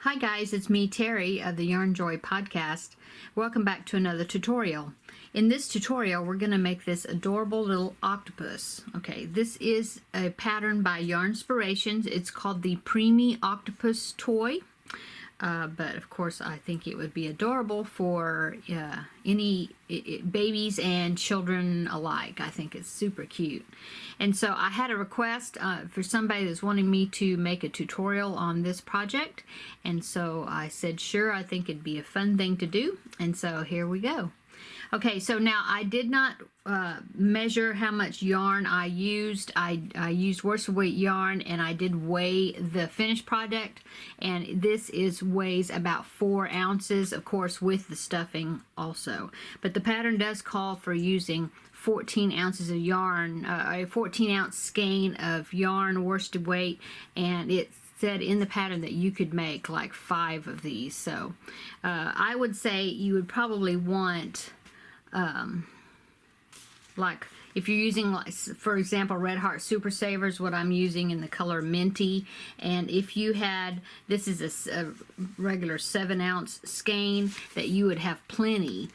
Hi guys, it's me Terry of the Yarnjoy podcast. Welcome back to another tutorial. In this tutorial we're going to make this adorable little octopus. Okay, this is a pattern by Yarnspirations. It's called the Preemie Octopus toy. But of course I think it would be adorable for any babies and children alike. I think it's super cute. And so I had a request for somebody that's wanting me to make a tutorial on this project. And so I said, sure, I think it'd be a fun thing to do. And so here we go. Okay, so now I did not measure how much yarn I used. I used worsted weight yarn, and I did weigh the finished product, and this weighs about 4 ounces, of course, with the stuffing also. But the pattern does call for using 14 ounces of yarn, a 14-ounce skein of yarn worsted weight, and it said in the pattern that you could make like 5 of these. So I would say you would probably want like if you're using, like, for example, Red Heart Super Savers, what I'm using in the color Minty, and if you had, this is a regular 7-ounce skein, that you would have plenty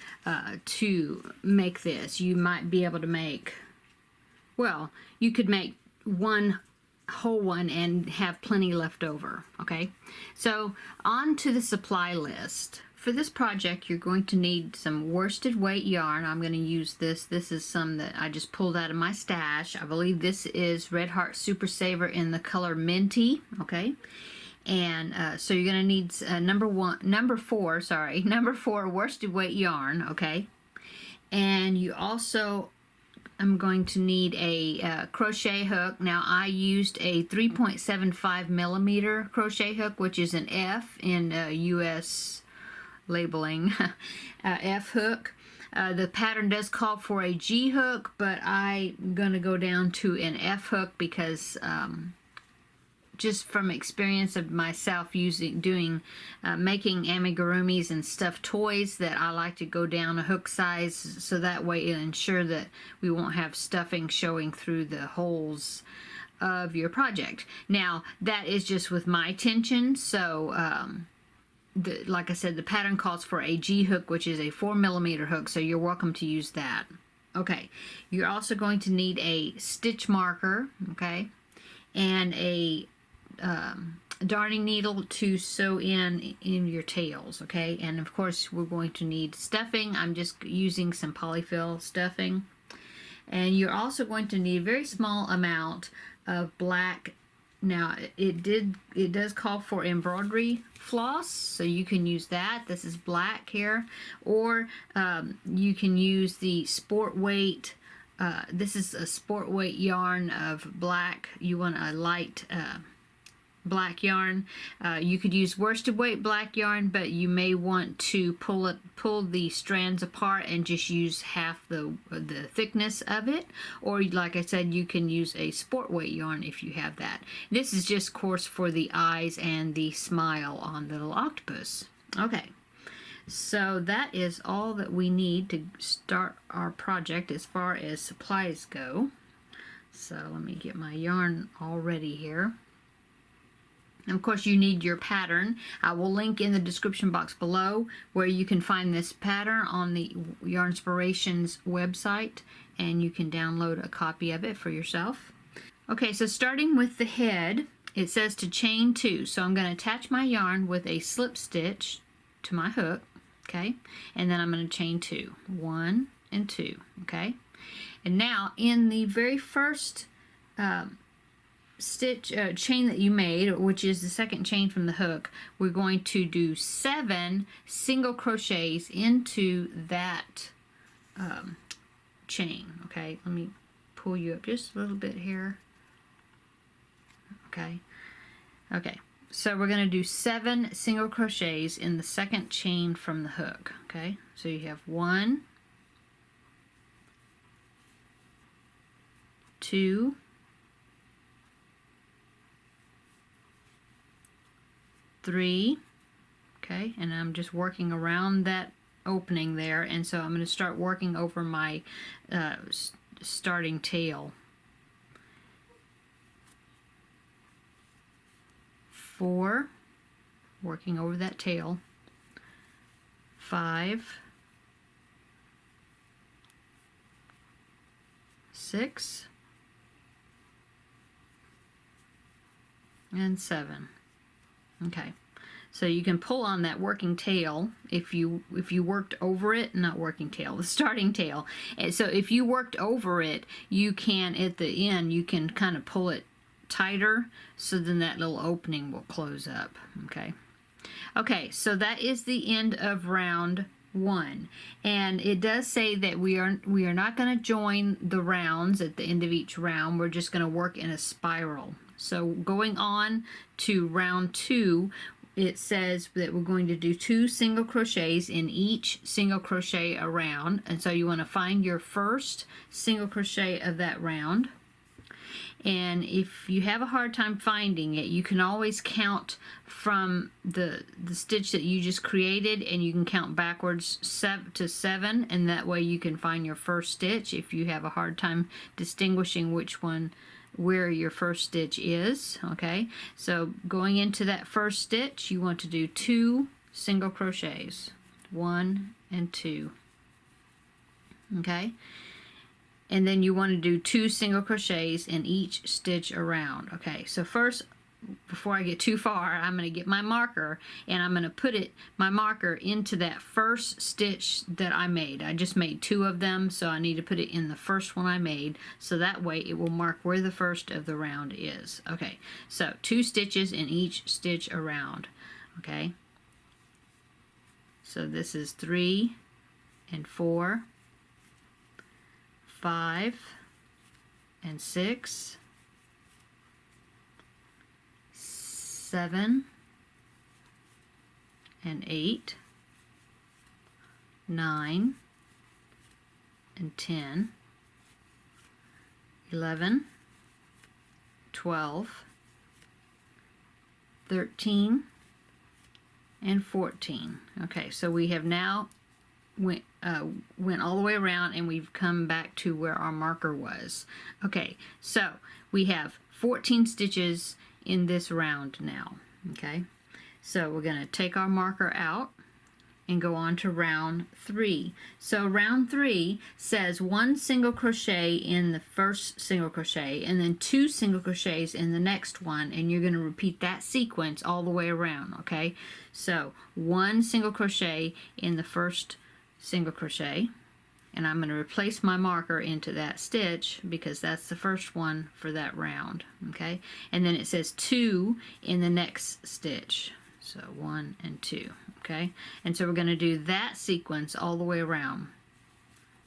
to make this. You might be able to make, well, you could make one whole one and have plenty left over. Okay, so on to the supply list. For this project, you're going to need some worsted weight yarn. I'm going to use this. This is some that I just pulled out of my stash. I believe this is Red Heart Super Saver in the color Minty. Okay, and so you're going to need number four worsted weight yarn. Okay, and you also, I'm going to need a crochet hook. Now I used a 3.75 millimeter crochet hook, which is an F in US labeling, F hook. The pattern does call for a G hook, but I'm gonna go down to an F hook because just from experience of myself making amigurumis and stuffed toys, that I like to go down a hook size, so that way it'll ensure that we won't have stuffing showing through the holes of your project. Now that is just with my tension, so like I said, the pattern calls for a G hook, which is a 4 millimeter hook, so you're welcome to use that. Okay, you're also going to need a stitch marker, okay, and a darning needle to sew in your tails, okay, and of course we're going to need stuffing. I'm just using some polyfill stuffing, and you're also going to need a very small amount of black. Now it does call for embroidery floss, so you can use that. This is black here, or you can use the sport weight. This is a sport weight yarn of black. You want a light black yarn. You could use worsted weight black yarn, but you may want to pull the strands apart and just use half the thickness of it, or like I said, you can use a sport weight yarn if you have that. This is just, of course, for the eyes and the smile on the little octopus. Okay, so that is all that we need to start our project as far as supplies go. So let me get my yarn all ready here. And of course you need your pattern. I will link in the description box below where you can find this pattern on the Yarnspirations website, and you can download a copy of it for yourself. Okay, so starting with the head, it says to chain 2. So I'm going to attach my yarn with a slip stitch to my hook, okay, and then I'm going to chain 2, 1 and 2, okay. And now in the very first chain that you made, which is the second chain from the hook, we're going to do 7 single crochets into that chain. Okay, let me pull you up just a little bit here. Okay, so we're going to do 7 single crochets in the second chain from the hook. Okay, so you have 1, 2, 3, okay, and I'm just working around that opening there, and so I'm going to start working over my starting tail. 4, working over that tail. 5, 6, and 7. Okay, so you can pull on that working tail if you worked over it, not working tail, the starting tail. And so if you worked over it, you can, at the end, you can kind of pull it tighter, so then that little opening will close up. Okay. Okay, so that is the end of round 1, and it does say that we are not going to join the rounds at the end of each round. We're just going to work in a spiral. So going on to round 2, it says that we're going to do 2 single crochets in each single crochet around, and so you want to find your first single crochet of that round. And if you have a hard time finding it, you can always count from the stitch that you just created, and you can count backwards to 7, and that way you can find your first stitch if you have a hard time distinguishing where your first stitch is. Okay, so going into that first stitch, you want to do 2 single crochets, 1 and 2. Okay, and then you want to do 2 single crochets in each stitch around. Okay, so first, before I get too far, I'm going to get my marker, and I'm going to put my marker into that first stitch that I made. I just made 2 of them, so I need to put it in the first one I made, so that way it will mark where the first of the round is. Okay, so 2 stitches in each stitch around. Okay, so this is 3 and 4, 5 and 6, 7 and 8, 9 and 10, 11, 12, 13, and 14. Okay, so we have now went all the way around, and we've come back to where our marker was. Okay, so we have 14 stitches in this round now. Okay, so we're going to take our marker out and go on to round 3. So round 3 says 1 single crochet in the first single crochet, and then 2 single crochets in the next one, and you're going to repeat that sequence all the way around. Okay, so 1 single crochet in the first single crochet, and I'm going to replace my marker into that stitch because that's the first one for that round. Okay, and then it says 2 in the next stitch, so 1 and 2. Okay, and so we're going to do that sequence all the way around.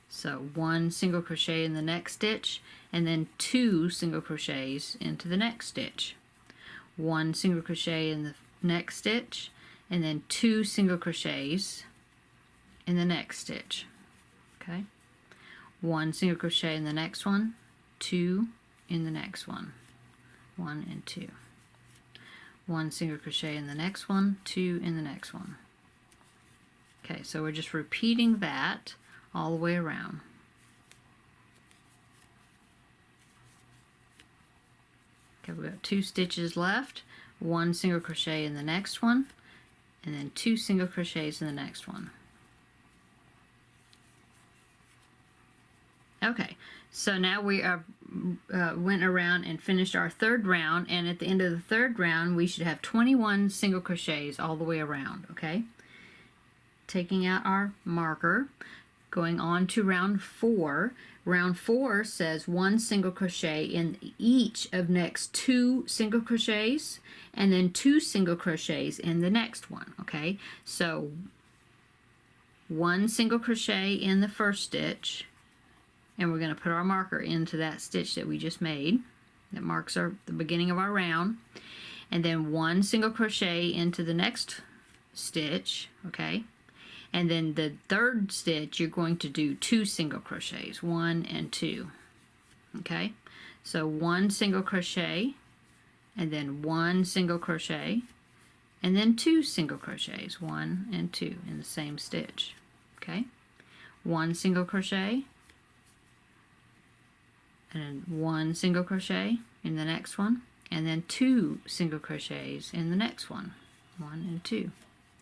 So 1 single crochet in the next stitch, and then 2 single crochets into the next stitch, 1 single crochet in the next stitch, and then 2 single crochets in the next stitch. Okay, 1 single crochet in the next one, 2 in the next one, 1 and 2, 1 single crochet in the next one, 2 in the next one. Okay, so we're just repeating that all the way around. Okay, we've got 2 stitches left, 1 single crochet in the next one, and then 2 single crochets in the next one. Okay, so now we are went around and finished our third round, and at the end of the third round we should have 21 single crochets all the way around. Okay, taking out our marker, going on to round 4. Round 4 says 1 single crochet in each of next 2 single crochets, and then 2 single crochets in the next one. Okay, so 1 single crochet in the first stitch, and we're going to put our marker into that stitch that we just made that marks the beginning of our round, and then 1 single crochet into the next stitch. Okay, and then the third stitch you're going to do 2 single crochets, 1 and 2. Okay, so 1 single crochet, and then 1 single crochet, and then 2 single crochets, 1 and 2 in the same stitch. Okay, 1 single crochet, and then 1 single crochet in the next one, and then 2 single crochets in the next one. 1 and 2.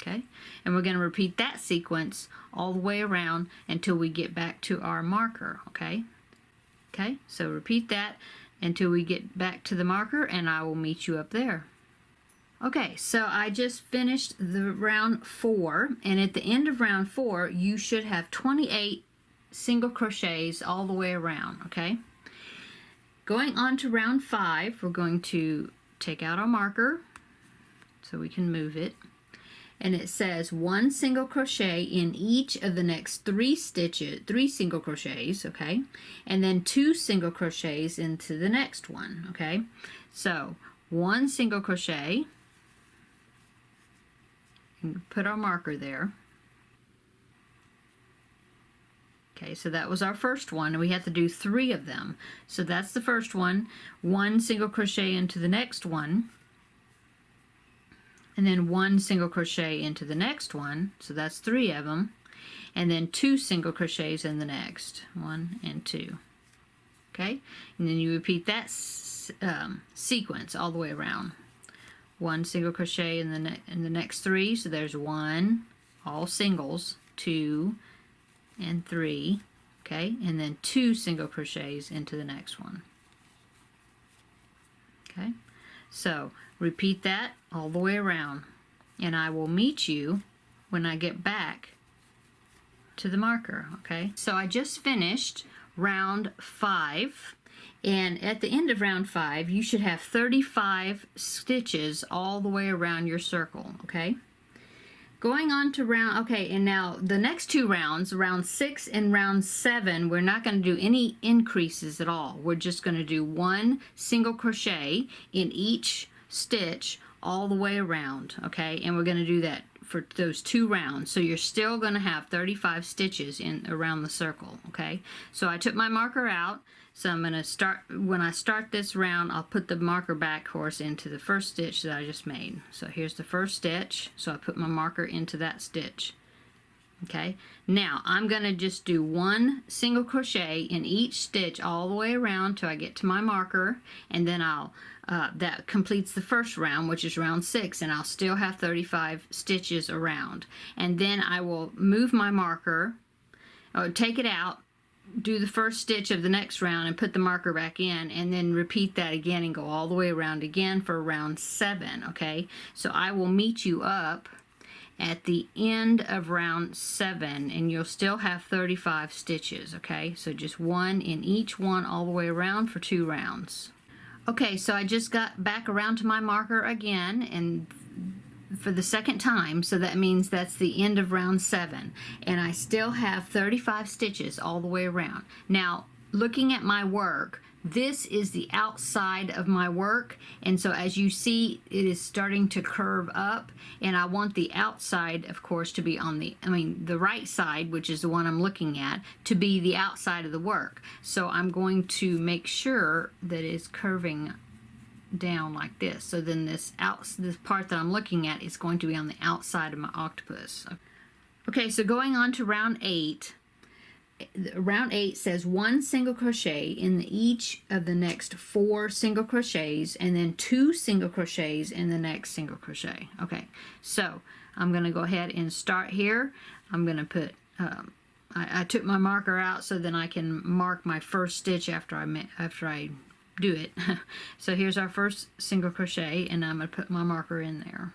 Okay, and we're going to repeat that sequence all the way around until we get back to our marker. Okay, so repeat that until we get back to the marker, and I will meet you up there. Okay, so I just finished the round 4, and at the end of round 4 you should have 28 single crochets all the way around. Okay, going on to round 5, we're going to take out our marker so we can move it, and it says 1 single crochet in each of the next 3 single crochets. Okay, and then 2 single crochets into the next one. Okay, so 1 single crochet, and put our marker there. Okay, so that was our first one, and we have to do 3 of them. So that's the first one. 1 single crochet into the next one, and then 1 single crochet into the next one, so that's 3 of them, and then 2 single crochets in the next, 1 and 2. Okay, and then you repeat that sequence all the way around. 1 single crochet in the next 3, so there's 1, all singles, 2 and 3. Okay, and then 2 single crochets into the next one. Okay, so repeat that all the way around, and I will meet you when I get back to the marker. Okay, so I just finished round 5, and at the end of round 5 you should have 35 stitches all the way around your circle. Okay, going on to and now the next 2 rounds, round 6 and round 7, we're not going to do any increases at all. We're just going to do 1 single crochet in each stitch all the way around. Okay, and we're going to do that for those 2 rounds, so you're still going to have 35 stitches in around the circle. Okay, so I took my marker out, so I'm going to start, when I start this round, I'll put the marker back, of course, into the first stitch that I just made. So here's the first stitch, so I put my marker into that stitch. Okay, now I'm going to just do 1 single crochet in each stitch all the way around till I get to my marker, and then I'll that completes the first round, which is round 6, and I'll still have 35 stitches around. And then I will move my marker, or take it out, do the first stitch of the next round and put the marker back in, and then repeat that again and go all the way around again for round 7. Okay, so I will meet you up at the end of round 7, and you'll still have 35 stitches. Okay, so just 1 in each one all the way around for 2 rounds. Okay, so I just got back around to my marker again, and for the second time, so that means that's the end of round 7, and I still have 35 stitches all the way around. Now, looking at my work, this is the outside of my work, and so as you see, it is starting to curve up, and I want the outside, of course, to be on the right side, which is the one I'm looking at, to be the outside of the work. So I'm going to make sure that it's curving down like this. So then this part that I'm looking at is going to be on the outside of my octopus. Okay, so going on to round 8. Round 8 says 1 single crochet in each of the next 4 single crochets, and then 2 single crochets in the next single crochet. Okay, so I'm going to go ahead and start here. I'm going to put I took my marker out so then I can mark my first stitch after I do it. So here's our first single crochet, and I'm going to put my marker in there.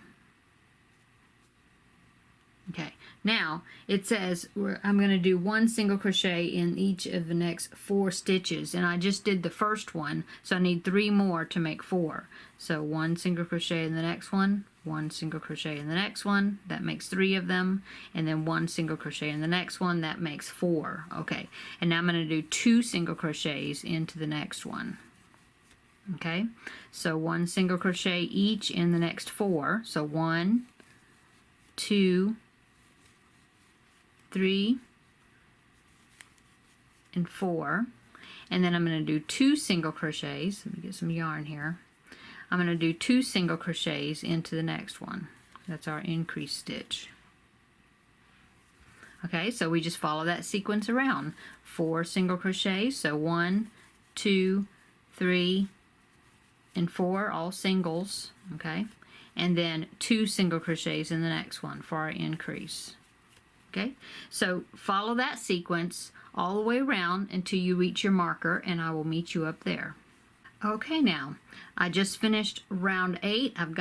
Okay, now it says I'm going to do 1 single crochet in each of the next 4 stitches, and I just did the first one, so I need 3 more to make 4. So 1 single crochet in the next one, 1 single crochet in the next one, that makes 3 of them, and then 1 single crochet in the next one, that makes 4. Okay, and now I'm going to do 2 single crochets into the next one. Okay, so 1 single crochet each in the next 4, so 1, 2, 3, and 4, and then I'm going to do 2 single crochets. Let me get some yarn here. I'm going to do 2 single crochets into the next one. That's our increase stitch. Okay, so we just follow that sequence around. 4 single crochets, so 1, 2, 3, and 4, all singles. Okay, and then 2 single crochets in the next one for our increase. Okay, so follow that sequence all the way around until you reach your marker, and I will meet you up there. Okay, now I just finished round 8. I've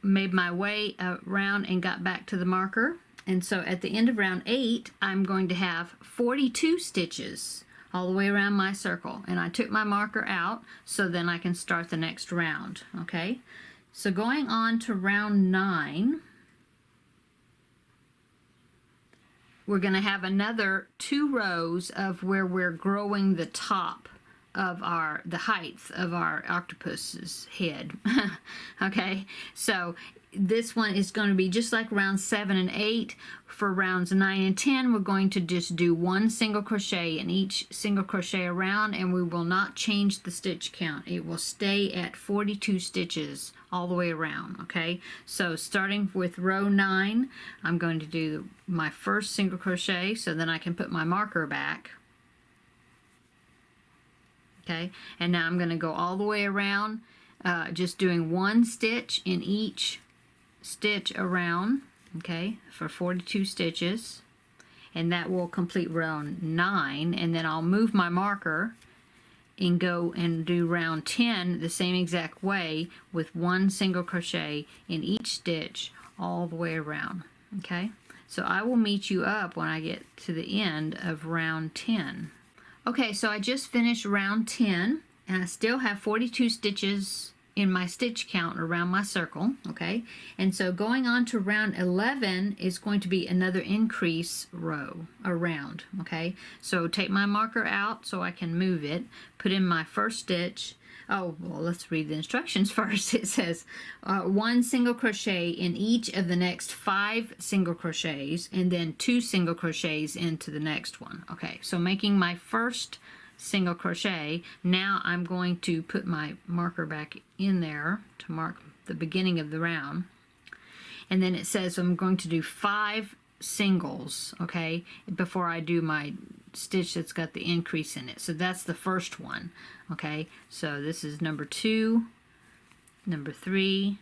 made my way around and got back to the marker, and so at the end of round 8 I'm going to have 42 stitches all the way around my circle, and I took my marker out so then I can start the next round. Okay, so going on to round 9, we're going to have another 2 rows of where we're growing the top of the height of our octopus's head. Okay, so this one is going to be just like round 7 and 8. For rounds 9 and 10, we're going to just do 1 single crochet in each single crochet around, and we will not change the stitch count. It will stay at 42 stitches all the way around. Okay, so starting with row 9, I'm going to do my first single crochet so then I can put my marker back. Okay, and now I'm going to go all the way around, just doing 1 stitch in each stitch around, okay, for 42 stitches, and that will complete round 9, and then I'll move my marker and go and do round 10 the same exact way with 1 single crochet in each stitch all the way around. Okay, so I will meet you up when I get to the end of round 10. Okay, so I just finished round 10, and I still have 42 stitches in my stitch count around my circle. Okay, and so going on to round 11 is going to be another increase row around. Okay, so take my marker out so I can move it, put in my first stitch. Oh, well, let's read the instructions first. It says 1 single crochet in each of the next 5 single crochets, and then 2 single crochets into the next one. Okay, so making my first single crochet, now I'm going to put my marker back in there to mark the beginning of the round. And then it says I'm going to do 5 singles, okay, before I do my stitch that's got the increase in it. So that's the first one. Okay, so this is number 2, number 3,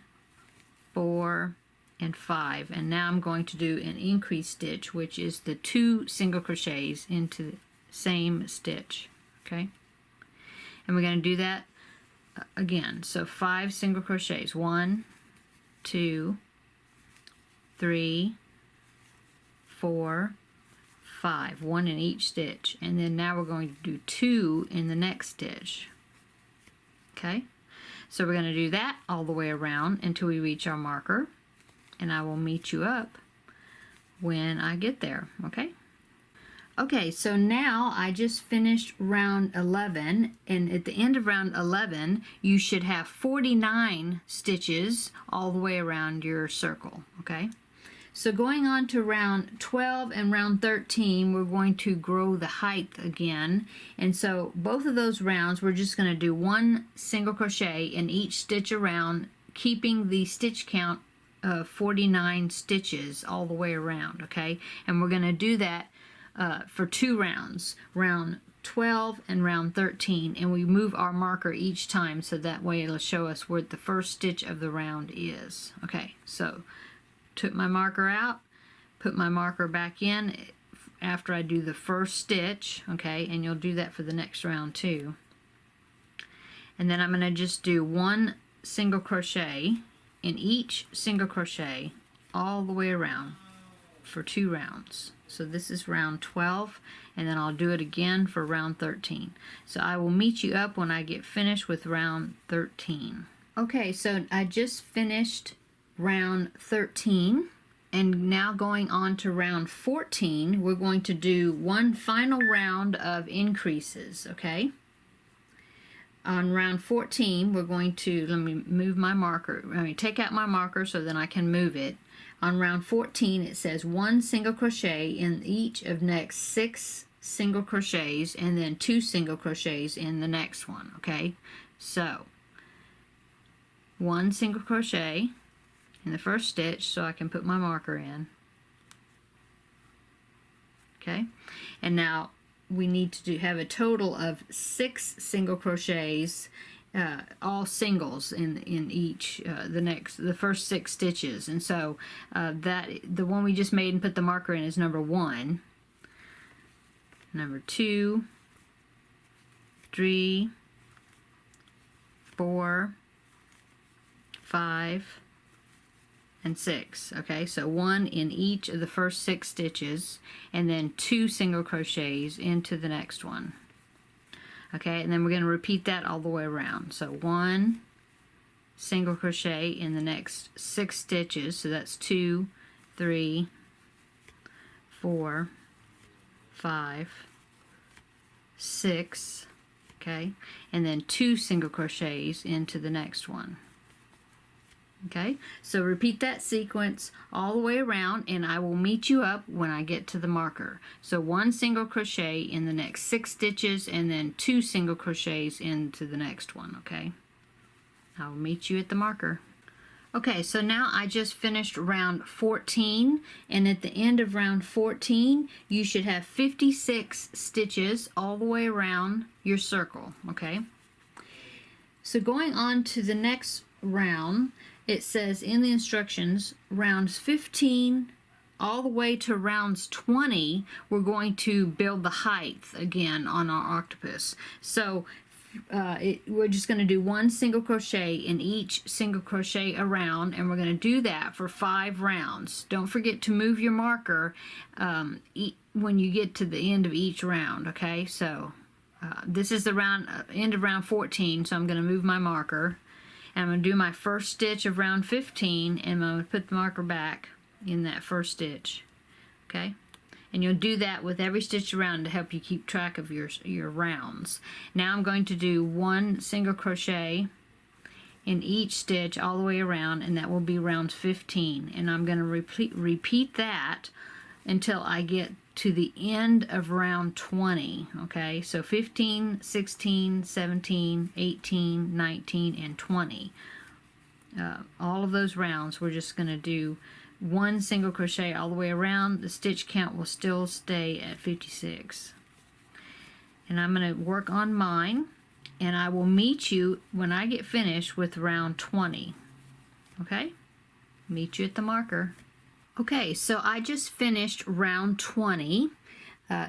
4, and 5, and now I'm going to do an increase stitch, which is the 2 single crochets into the same stitch. Okay, and we're going to do that again. So 5 single crochets, 1, 2, 3, 4, 5, 1 in each stitch, and then now we're going to do 2 in the next stitch. Okay, so we're going to do that all the way around until we reach our marker, and I will meet you up when I get there. Okay. Okay, so now I just finished round 11, and at the end of round 11 you should have 49 stitches all the way around your circle. Okay, so going on to round 12 and round 13, we're going to grow the height again, and so both of those rounds we're just going to do 1 single crochet in each stitch around, keeping the stitch count of 49 stitches all the way around. Okay, and we're going to do that for 2 rounds, round 12 and round 13, and we move our marker each time so that way it'll show us where the first stitch of the round is. Okay, so took my marker out, put my marker back in after I do the first stitch. Okay, and you'll do that for the next round too. And then I'm going to just do 1 single crochet in each single crochet all the way around for 2 rounds. So this is round 12, and then I'll do it again for round 13. So I will meet you up when I get finished with round 13. Okay, so I just finished round 13, and now going on to round 14, we're going to do 1 final round of increases. Okay, on round 14 we're going to, let me move my marker, take out my marker so then I can move it. On round 14 it says 1 single crochet in each of next 6 single crochets, and then 2 single crochets in the next one. Okay, so 1 single crochet in the first stitch so I can put my marker in. Okay, and now we need to have a total of 6 single crochets all singles in each the first 6 stitches, and so that the one we just made and put the marker in is number 1, number 2, 3, 4, 5, and 6. Okay, so 1 in each of the first 6 stitches, and then 2 single crochets into the next one. Okay, and then we're going to repeat that all the way around. So 1 single crochet in the next 6 stitches, so that's 2, 3, 4, 5, 6, okay, and then 2 single crochets into the next one. Okay, so repeat that sequence all the way around, and I will meet you up when I get to the marker. So 1 single crochet in the next 6 stitches, and then 2 single crochets into the next one. Okay, I will meet you at the marker. Okay, so now I just finished round 14, and at the end of round 14 you should have 56 stitches all the way around your circle. Okay, so going on to the next round, it says in the instructions, rounds 15 all the way to rounds 20, we're going to build the height again on our octopus. So we're just going to do 1 single crochet in each single crochet around, and we're going to do that for 5 rounds. Don't forget to move your marker when you get to the end of each round. Okay, so this is the end of round 14, so I'm going to move my marker. And I'm going to do my first stitch of round 15, and I'm going to put the marker back in that first stitch. Okay? And you'll do that with every stitch around to help you keep track of your rounds. Now I'm going to do 1 single crochet in each stitch all the way around, and that will be round 15. And I'm going to repeat that until I get to the end of round 20. Okay, so 15, 16, 17, 18, 19, and 20. All of those rounds we're just going to do 1 single crochet all the way around. The stitch count will still stay at 56. And I'm going to work on mine, and I will meet you when I get finished with round 20. Okay, meet you at the marker. Okay, so I just finished round 20,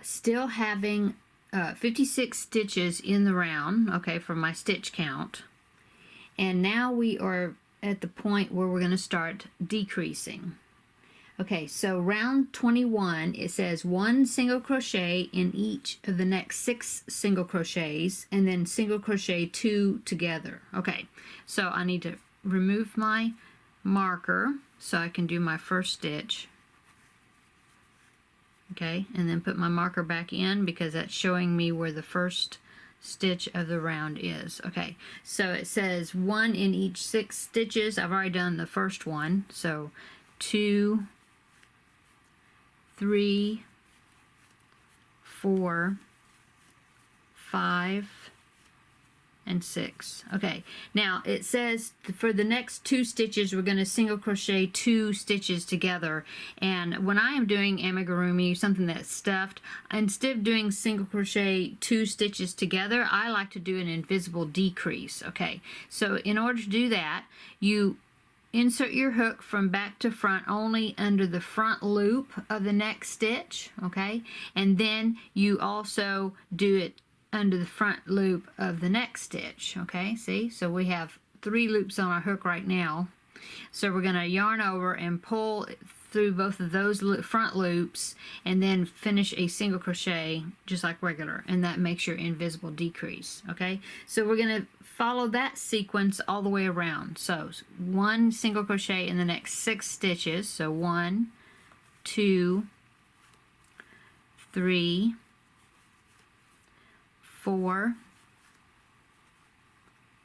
still having 56 stitches in the round, okay, for my stitch count. And now we are at the point where we're going to start decreasing. Okay, so round 21, it says 1 single crochet in each of the next 6 single crochets, and then single crochet 2 together. Okay, so I need to remove my marker so I can do my first stitch. Okay, and then put my marker back in because that's showing me where the first stitch of the round is. Okay, so it says 1 in each 6 stitches. I've already done the first one, so 2, 3, 4, 5, and 6. Okay, now it says for the next 2 stitches we're going to single crochet 2 stitches together, and when I am doing amigurumi, something that's stuffed, instead of doing single crochet 2 stitches together, I like to do an invisible decrease. Okay, so in order to do that, you insert your hook from back to front only under the front loop of the next stitch. Okay, and then you also do it under the front loop of the next stitch. Okay, see, so we have 3 loops on our hook right now, so we're going to yarn over and pull through both of those front loops and then finish a single crochet just like regular, and that makes your invisible decrease. Okay, so we're going to follow that sequence all the way around. So 1 single crochet in the next 6 stitches, so 1, 2, 3, 4,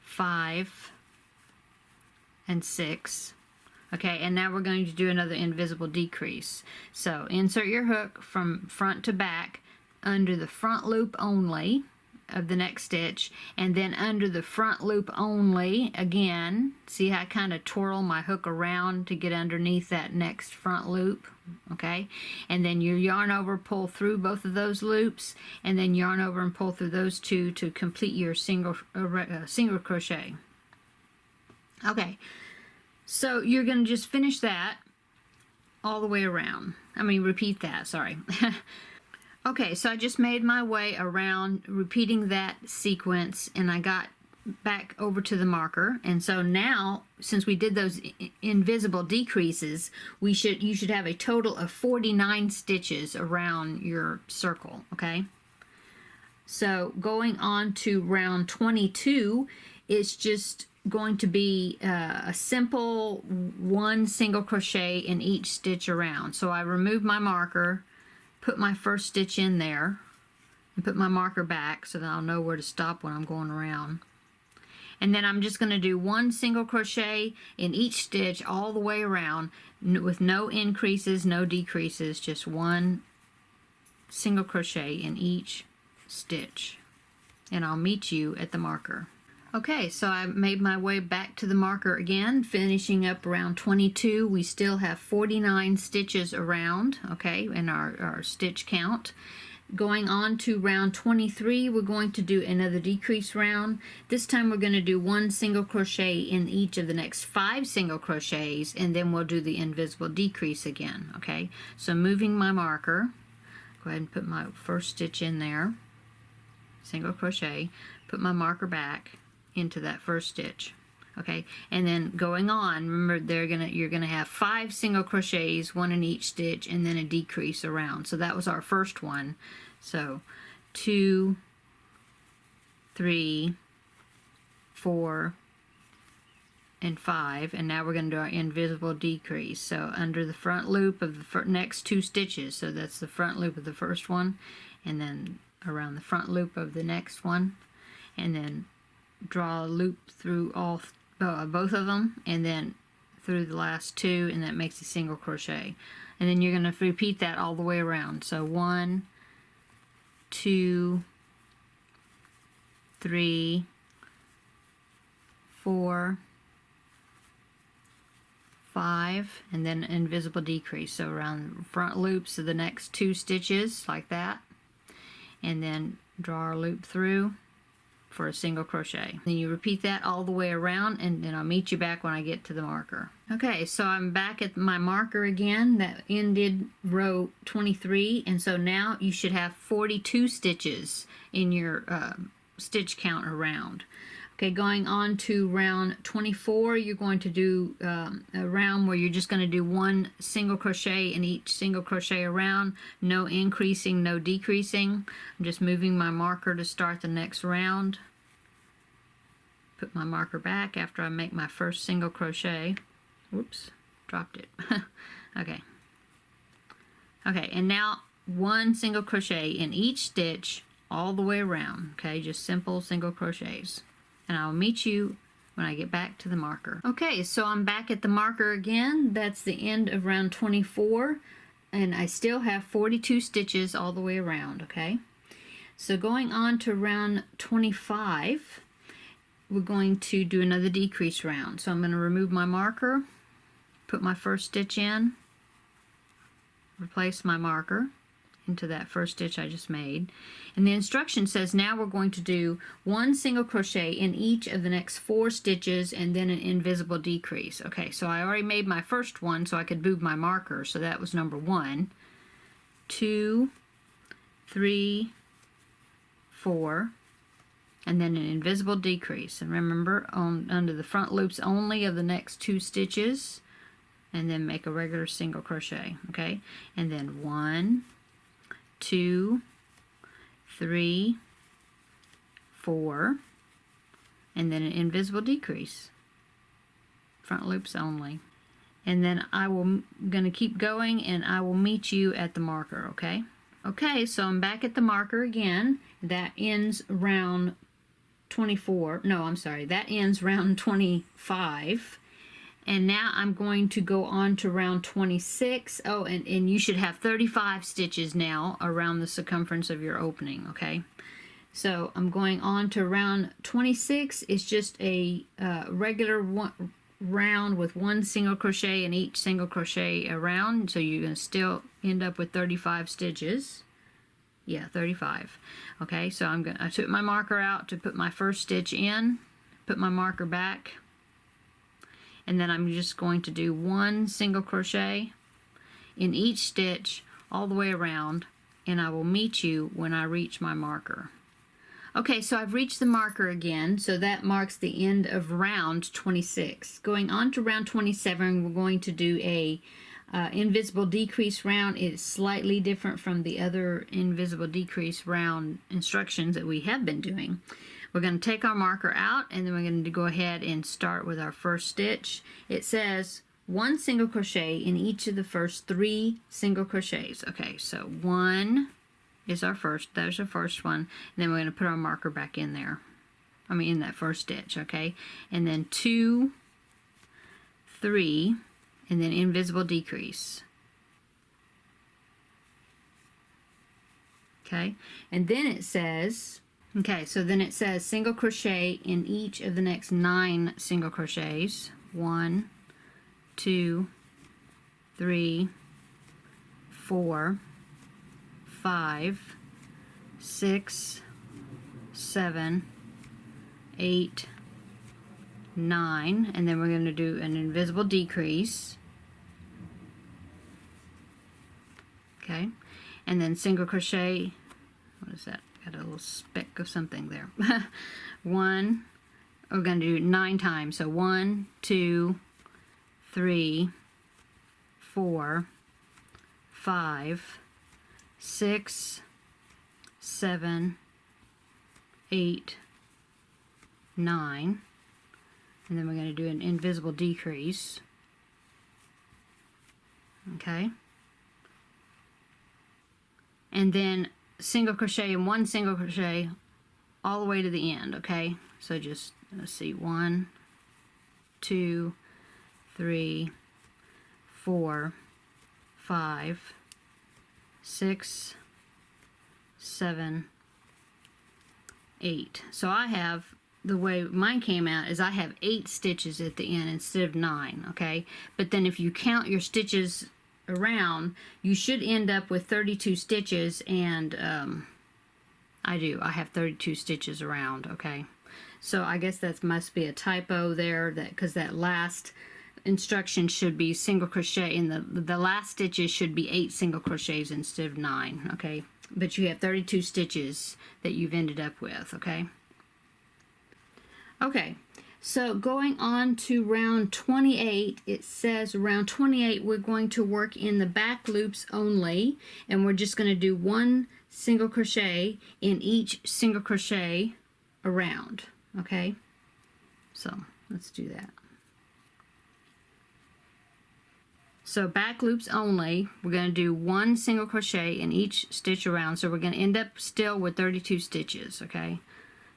5, and 6. Okay, and now we're going to do another invisible decrease. So insert your hook from front to back under the front loop only of the next stitch, and then under the front loop only, again, see how I kind of twirl my hook around to get underneath that next front loop, okay? And then you yarn over, pull through both of those loops, and then yarn over and pull through those two to complete your single crochet. Okay, so you're going to just finish that all the way around. I mean, repeat that, sorry. Okay, so I just made my way around repeating that sequence, and I got back over to the marker. And so now, since we did those invisible decreases, you should have a total of 49 stitches around your circle, okay? So going on to round 22, it's just going to be a simple 1 single crochet in each stitch around. So I remove my marker, put my first stitch in there, and put my marker back so that I'll know where to stop when I'm going around. And then I'm just going to do 1 single crochet in each stitch all the way around with no increases, no decreases, just 1 single crochet in each stitch. And I'll meet you at the marker. Okay, so I made my way back to the marker again, finishing up around 22. We still have 49 stitches around, okay, in our stitch count. Going on to round 23, we're going to do another decrease round. This time we're going to do 1 single crochet in each of the next 5 single crochets, and then we'll do the invisible decrease again, okay? So moving my marker, go ahead and put my first stitch in there, single crochet, put my marker back into that first stitch, okay? And then going on, remember you're gonna have 5 single crochets, 1 in each stitch, and then a decrease around. So that was our first one. So 2, 3, 4, and 5, and now we're going to do our invisible decrease. So under the front loop of the next 2 stitches, so that's the front loop of the first one, and then around the front loop of the next one, and then draw a loop through both of them, and then through the last 2, and that makes a single crochet. And then you're going to repeat that all the way around. So 1, 2, 3, 4, 5, and then invisible decrease. So around front loops of the next 2 stitches like that, and then draw our loop through for a single crochet. Then you repeat that all the way around, and then I'll meet you back when I get to the marker. Okay, so I'm back at my marker again. That ended row 23, and so now you should have 42 stitches in your stitch count around. Okay, going on to round 24, you're going to do a round where you're just going to do 1 single crochet in each single crochet around, no increasing, no decreasing. I'm just moving my marker to start the next round. Put my marker back after I make my first single crochet. Whoops, dropped it. Okay. Okay, and now 1 single crochet in each stitch all the way around. Okay, just simple single crochets. And I'll meet you when I get back to the marker. Okay, so I'm back at the marker again. That's the end of round 24, and I still have 42 stitches all the way around, okay? So going on to round 25, we're going to do another decrease round. So I'm going to remove my marker, put my first stitch in, replace my marker into that first stitch I just made, and the instruction says now we're going to do 1 single crochet in each of the next 4 stitches and then an invisible decrease. Okay, so I already made my first one so I could move my marker, so that was number 1, 2, 3, 4, and then an invisible decrease. And remember, under the front loops only of the next 2 stitches, and then make a regular single crochet, okay? And then 1, 2, 3, 4, and then an invisible decrease. Front loops only. And then I'm going to keep going, and I will meet you at the marker, okay? Okay, so I'm back at the marker again. That ends round 24. No, I'm sorry. That ends round 25. And now I'm going to go on to round 26. Oh, and you should have 35 stitches now around the circumference of your opening, okay? So I'm going on to round 26. It's just a regular round with one single crochet in each single crochet around. So you're going to still end up with 35 stitches. Yeah, 35. Okay, so I took my marker out to put my first stitch in, put my marker back, and then I'm just going to do one single crochet in each stitch all the way around, and I will meet you when I reach my marker. Okay, so I've reached the marker again, so that marks the end of round 26. Going on to round 27, we're going to do a invisible decrease round. It's slightly different from the other invisible decrease round instructions that we have been doing. We're going to take our marker out, and then we're going to go ahead and start with our first stitch. It says one single crochet in each of the first 3 single crochets. Okay, so 1 is our first, there's our first one, and then we're going to put our marker back in there. I mean in that first stitch, okay? And then 2, 3, and then invisible decrease. Okay, and then it says, okay, so then it says single crochet in each of the next 9 single crochets. 1, 2, 3, 4, 5, 6, 7, 8, 9, and then we're going to do an invisible decrease. Okay, and then single crochet. What is that? Got a little speck of something there. 1, we're going to do 9 times. So 1, 2, 3, 4, 5, 6, 7, 8, 9, and then we're going to do an invisible decrease. Okay, and then single crochet and 1 single crochet all the way to the end. Okay, so just let's see, 1, 2, 3, 4, 5, 6, 7, 8. So I have, the way mine came out is I have 8 stitches at the end instead of 9, okay? But then if you count your stitches around, you should end up with 32 stitches, and I have 32 stitches around, okay? So I guess that must be a typo there, that because that last instruction should be single crochet, and the last stitches should be 8 single crochets instead of 9, okay? But you have 32 stitches that you've ended up with, okay? Okay, so going on to round 28, it says round 28 we're going to work in the back loops only, and we're just going to do 1 single crochet in each single crochet around, okay? So let's do that. So back loops only, we're going to do 1 single crochet in each stitch around, so we're going to end up still with 32 stitches, okay?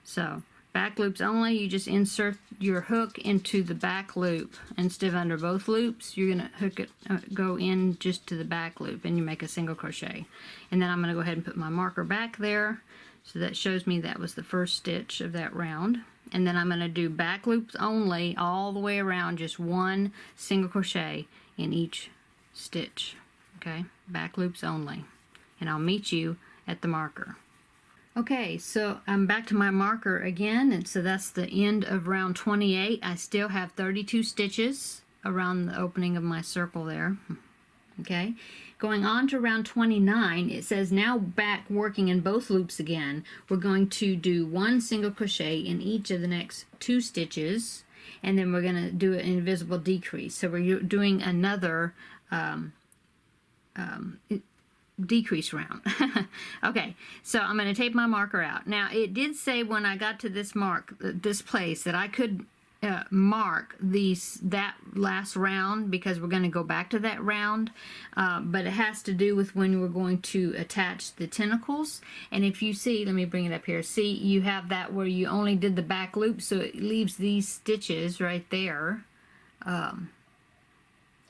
So back loops only, you just insert your hook into the back loop instead of under both loops. You're going to hook it, go in just to the back loop, and you make a single crochet. And then I'm going to go ahead and put my marker back there, so that shows me that was the first stitch of that round. And then I'm going to do back loops only all the way around, just 1 single crochet in each stitch, okay? Back loops only, and I'll meet you at the marker. Okay, so I'm back to my marker again, and so that's the end of round 28. I still have 32 stitches around the opening of my circle there, okay? Going on to round 29, it says now back working in both loops again. We're going to do 1 single crochet in each of the next 2 stitches, and then we're going to do an invisible decrease. So we're doing another decrease round. Okay, so I'm going to take my marker out. Now it did say when I got to this place that I could mark that last round, because we're going to go back to that round, but it has to do with when we're going to attach the tentacles. And if you see, let me bring it up here, see, you have that where you only did the back loop, so it leaves these stitches right there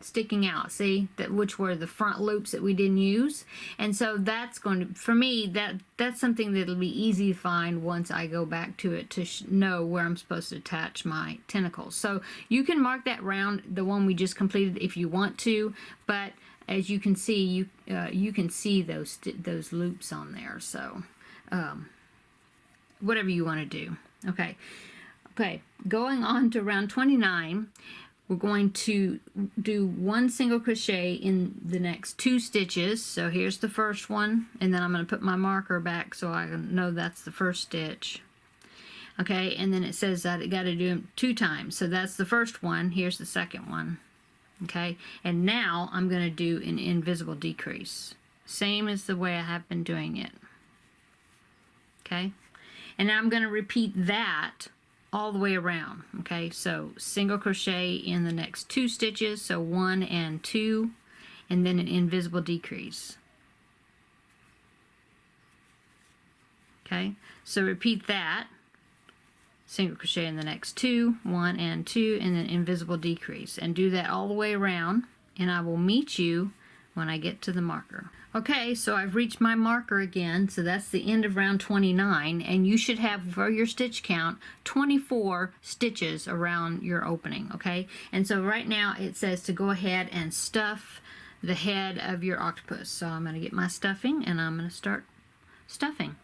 sticking out, see, that which were the front loops that we didn't use. And so that's going to, for me, that's something that'll be easy to find once I go back to it to know where I'm supposed to attach my tentacles. So you can mark that round, the one we just completed, if you want to, but as you can see, you can see those loops on there. So whatever you want to do. Okay, going on to round 29, we're going to do 1 single crochet in the next 2 stitches. So here's the first one, and then I'm going to put my marker back so I know that's the first stitch. Okay, and then it says that I got to do them 2 times. So that's the first one. Here's the second one. Okay, and now I'm going to do an invisible decrease. Same as the way I have been doing it. Okay, and now I'm going to repeat that all the way around. Okay, so single crochet in the next 2 stitches, so 1 and 2, and then an invisible decrease. Okay, so repeat that, single crochet in the next 2, 1 and 2, and then invisible decrease, and do that all the way around, and I will meet you when I get to the marker. Okay, so I've reached my marker again, so that's the end of round 29, and you should have, for your stitch count, 24 stitches around your opening, okay? And so right now it says to go ahead and stuff the head of your octopus. So I'm going to get my stuffing, and I'm going to start stuffing.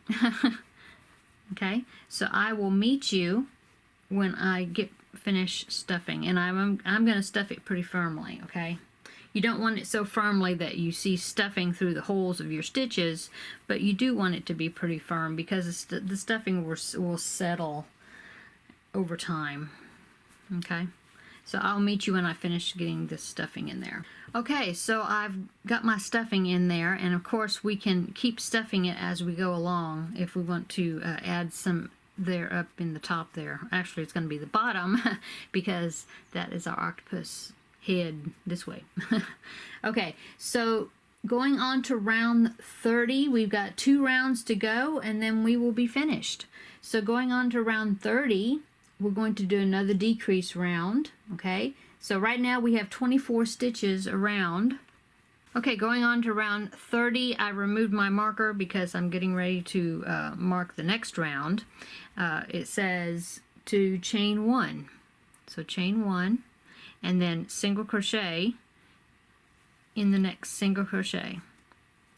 Okay, so I will meet you when I get finished stuffing, and I'm going to stuff it pretty firmly, okay? You don't want it so firmly that you see stuffing through the holes of your stitches, but you do want it to be pretty firm because the stuffing will settle over time. Okay, so I'll meet you when I finish getting this stuffing in there. Okay, so I've got my stuffing in there, and of course we can keep stuffing it as we go along if we want to add some there up in the top there. Actually, it's going to be the bottom because that is our octopus head this way. Okay, so going on to round 30, we've got 2 rounds to go, and then we will be finished. So going on to round 30, we're going to do another decrease round. Okay, so right now we have 24 stitches around. Okay, going on to round 30, I removed my marker because I'm getting ready to mark the next round. It says to chain 1, so chain 1, and then single crochet in the next single crochet.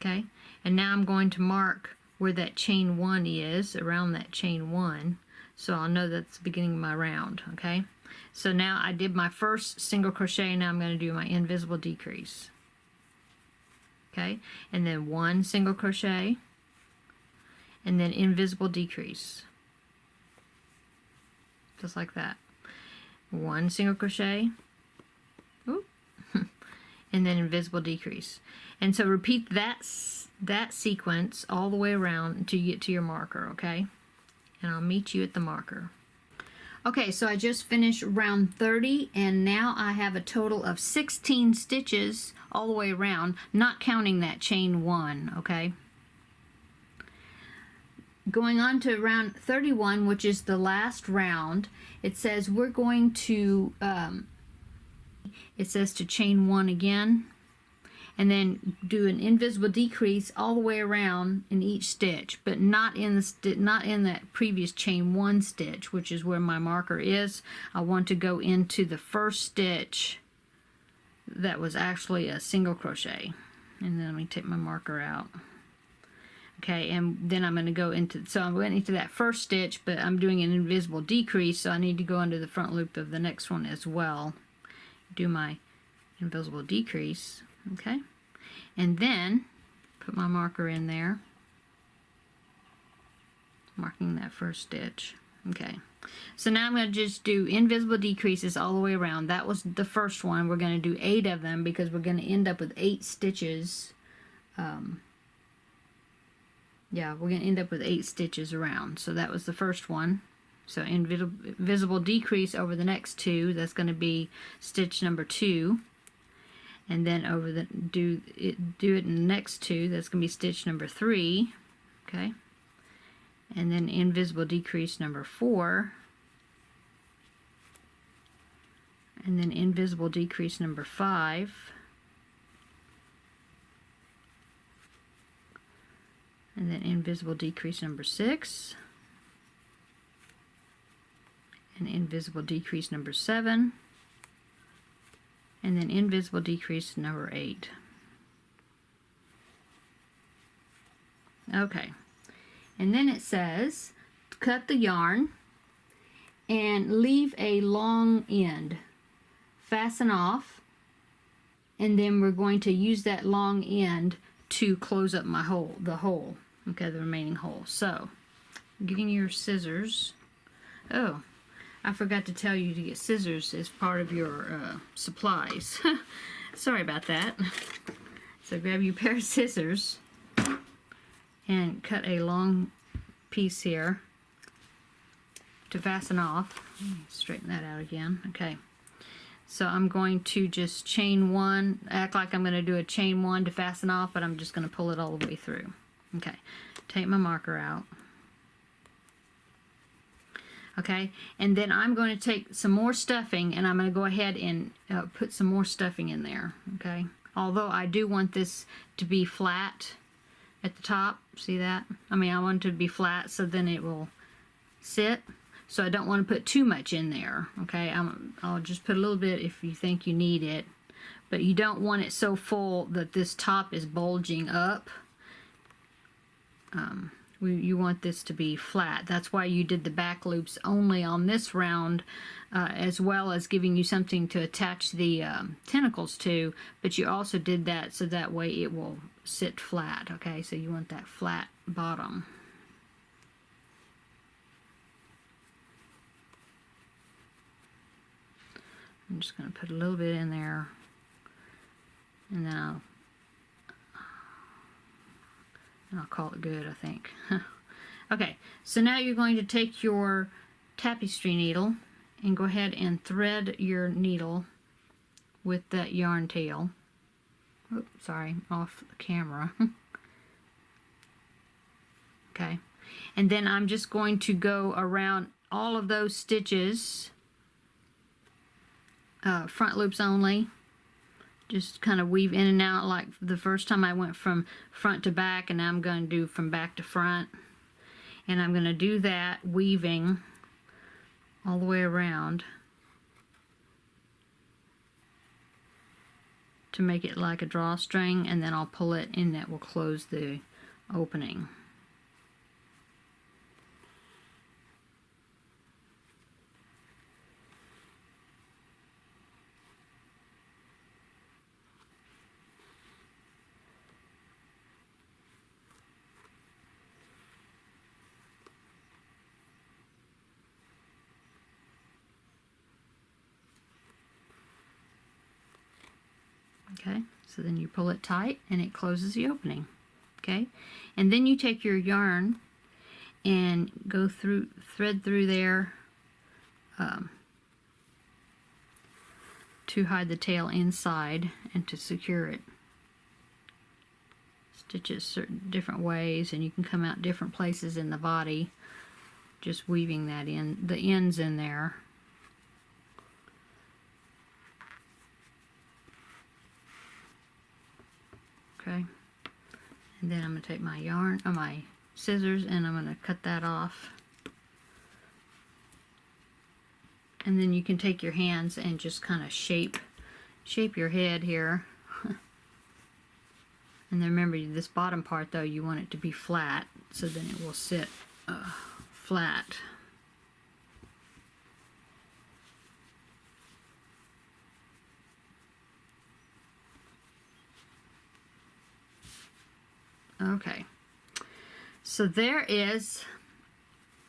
Okay, and now I'm going to mark where that chain 1 is, around that chain 1, so I'll know that's the beginning of my round. Okay, so now I did my first single crochet, now I'm going to do my invisible decrease. Okay, and then 1 single crochet, and then invisible decrease, just like that. 1 single crochet, and then invisible decrease. And so repeat that sequence all the way around until you get to your marker, okay? And I'll meet you at the marker. Okay, so I just finished round 30, and now I have a total of 16 stitches all the way around, not counting that chain 1, okay? Going on to round 31, which is the last round, it says we're going to it says to chain 1 again, and then do an invisible decrease all the way around in each stitch, but not in that previous chain 1 stitch, which is where my marker is. I want to go into the first stitch that was actually a single crochet, and then let me take my marker out. Okay, and then I'm going to go into, so I went into that first stitch, but I'm doing an invisible decrease, so I need to go under the front loop of the next one as well. Do my invisible decrease, okay, and then put my marker in there, marking that first stitch. Okay, so now I'm going to just do invisible decreases all the way around. That was the first one. We're going to do 8 of them because we're going to end up with 8 stitches. Yeah, we're going to end up with 8 stitches around. So that was the first one. So invisible decrease over the next 2, that's going to be stitch number 2, and then over the do it in the next 2, that's going to be stitch number 3, okay, and then invisible decrease number 4, and then invisible decrease number 5, and then invisible decrease number 6, and invisible decrease number 7, and then invisible decrease number 8. Okay, and then it says cut the yarn and leave a long end, fasten off, and then we're going to use that long end to close up my hole, the remaining hole. So getting your scissors. Oh, I forgot to tell you to get scissors as part of your supplies. Sorry about that. So grab your pair of scissors and cut a long piece here to fasten off. Let me straighten that out again. Okay, so I'm going to just chain one, act like I'm going to do a chain one to fasten off, but I'm just going to pull it all the way through. Okay, take my marker out. Okay, and then I'm going to take some more stuffing and I'm going to go ahead and put some more stuffing in there. Okay, although I do want this to be flat at the top. See that? I mean, I want it to be flat so then it will sit. So I don't want to put too much in there. Okay, I'll just put a little bit if you think you need it, but you don't want it so full that this top is bulging up. You want this to be flat. That's why you did the back loops only on this round, as well as giving you something to attach the tentacles to, but you also did that so that way it will sit flat. Okay, so you want that flat bottom. I'm just going to put a little bit in there, and then I'll call it good, I think. Okay, so now you're going to take your tapestry needle and go ahead and thread your needle with that yarn tail. Oops, sorry, off the camera. Okay, and then I'm just going to go around all of those stitches, front loops only. Just kind of weave in and out like the first time I went from front to back, and now I'm going to do from back to front. And I'm going to do that weaving all the way around to make it like a drawstring, and then I'll pull it and that will close the opening. Okay, so then you pull it tight and it closes the opening. Okay, and then you take your yarn and go through, thread through there to hide the tail inside and to secure it. Stitch it certain different ways, and you can come out different places in the body, just weaving that in, the ends in there. Okay, and then I'm going to take my yarn, or my scissors, and I'm going to cut that off. And then you can take your hands and just kind of shape your head here. And then remember, this bottom part though, you want it to be flat, so then it will sit flat. Okay, so there is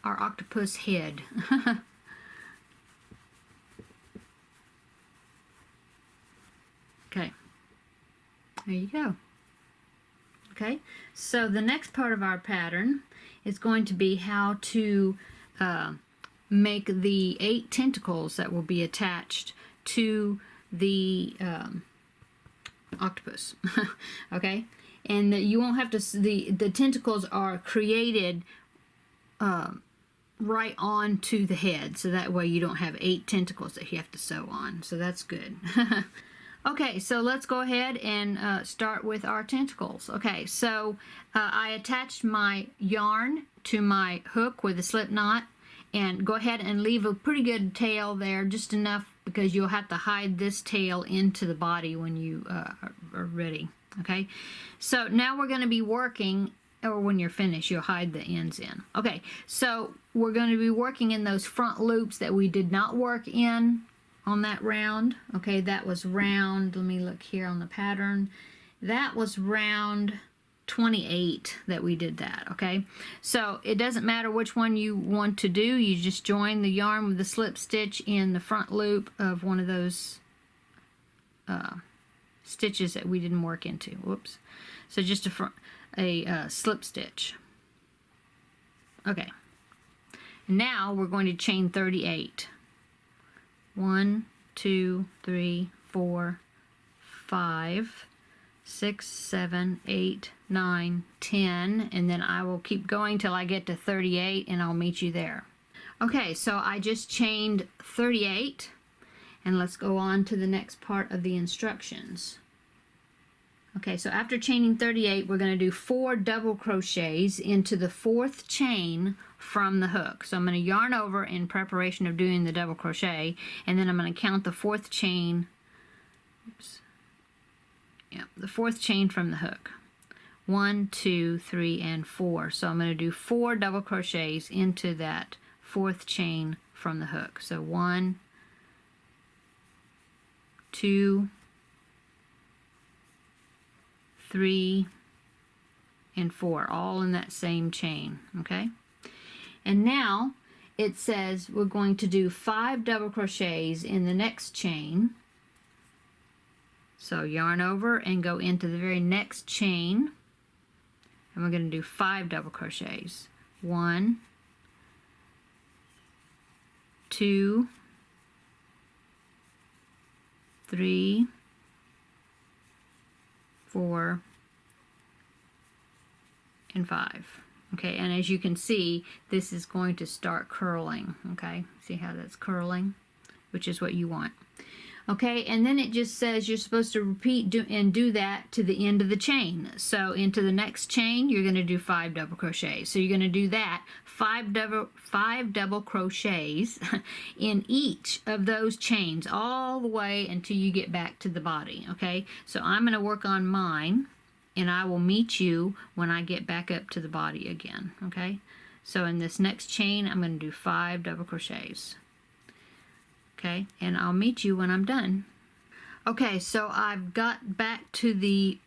our octopus head. Okay, there you go. Okay, so the next part of our pattern is going to be how to make the 8 tentacles that will be attached to the octopus. Okay, and you won't have to, the tentacles are created right on to the head, so that way you don't have 8 tentacles that you have to sew on. So that's good. Okay, so let's go ahead and start with our tentacles. Okay, so I attached my yarn to my hook with a slip knot, and go ahead and leave a pretty good tail there, just enough because you'll have to hide this tail into the body when you are ready. Okay, so now we're going to be working, or when you're finished, you'll hide the ends in. Okay, so we're going to be working in those front loops that we did not work in on that round. Okay, that was round, let me look here on the pattern. That was round 28 that we did that. Okay, so it doesn't matter which one you want to do, you just join the yarn with the slip stitch in the front loop of one of those stitches that we didn't work into. Whoops. So just a slip stitch. Okay, now we're going to chain 38. 1, 2, 3, 4, 5, 6, 7, 8, 9, 10, and then I will keep going till I get to 38 and I'll meet you there. Okay, so I just chained 38, and let's go on to the next part of the instructions. Okay, so after chaining 38, we're going to do 4 double crochets into the 4th chain from the hook. So I'm going to yarn over in preparation of doing the double crochet, and then I'm going to count the 4th chain. Oops. Yeah, the 4th chain from the hook. 1, 2, 3, and 4. So I'm going to do 4 double crochets into that 4th chain from the hook. So 1, 2, 3, and 4, all in that same chain. Okay, and now it says we're going to do 5 double crochets in the next chain. So yarn over and go into the very next chain, and we're going to do 5 double crochets. 1, 2, 3, 4, and 5. Okay, and as you can see, this is going to start curling. Okay, see how that's curling, which is what you want. Okay, and then it just says you're supposed to repeat and do that to the end of the chain. So into the next chain, you're going to do 5 double crochets. So you're going to do that 5 double crochets in each of those chains all the way until you get back to the body. Okay, so I'm going to work on mine, and I will meet you when I get back up to the body again. Okay, so in this next chain, I'm going to do 5 double crochets. Okay, and I'll meet you when I'm done. Okay, so I've got back to the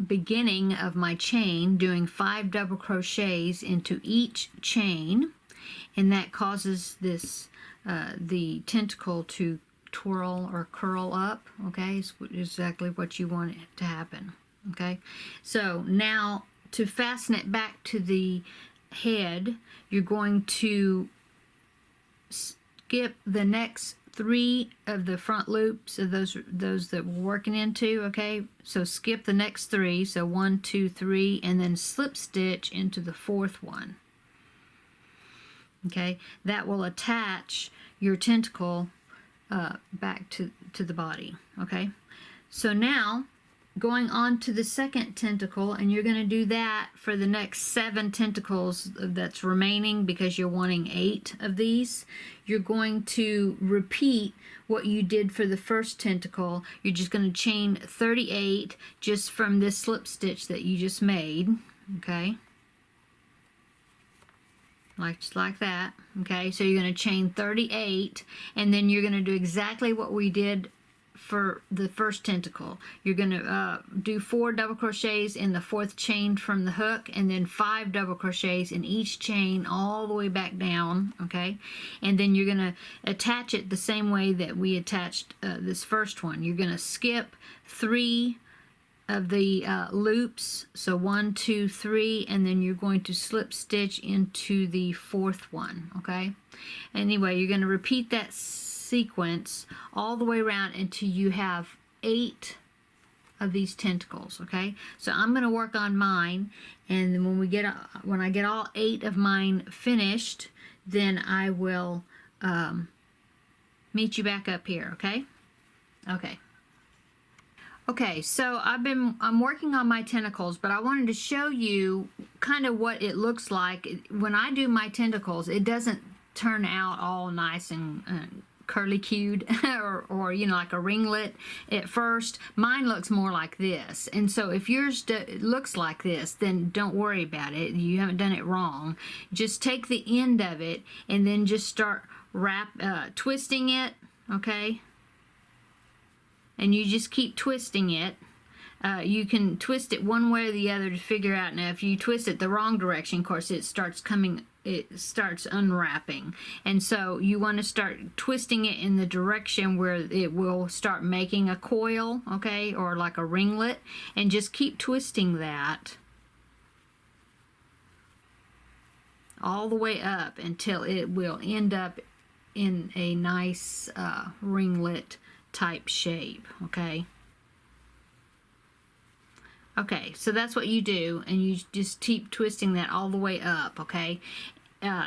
beginning of my chain, doing 5 double crochets into each chain, and that causes this the tentacle to twirl or curl up. Okay, it's exactly what you want it to happen. Okay, so now to fasten it back to the head, you're going to skip the next 3 of the front loops of those that we're working into. Okay, so skip the next 3, so 1, 2, 3, and then slip stitch into the 4th one. Okay, that will attach your tentacle back to the body. Okay, so now going on to the second tentacle, and you're going to do that for the next 7 tentacles that's remaining, because you're wanting 8 of these. You're going to repeat what you did for the first tentacle. You're just going to chain 38 just from this slip stitch that you just made. Okay, just like that. Okay, so you're going to chain 38, and then you're going to do exactly what we did for the first tentacle. You're going to do 4 double crochets in the 4th chain from the hook, and then 5 double crochets in each chain all the way back down. Okay, and then you're going to attach it the same way that we attached this first one. You're going to skip 3 of the loops, so 1, 2, 3, and then you're going to slip stitch into the 4th one. Okay, anyway, you're going to repeat that sequence all the way around until you have 8 of these tentacles. Okay, so I'm going to work on mine, and then when I get all 8 of mine finished, then I will meet you back up here, okay? Okay. Okay, so I'm working on my tentacles, but I wanted to show you kind of what it looks like. When I do my tentacles, it doesn't turn out all nice and curly-cued or you know, like a ringlet at first. Mine looks more like this. And so if yours looks like this, then don't worry about it. You haven't done it wrong. Just take the end of it and then just start twisting it, okay? And you just keep twisting it. You can twist it one way or the other to figure out. Now, if you twist it the wrong direction, of course, it starts unwrapping. And so you want to start twisting it in the direction where it will start making a coil, okay, or like a ringlet, and just keep twisting that all the way up until it will end up in a nice ringlet type shape, okay? Okay, so that's what you do, and you just keep twisting that all the way up, okay?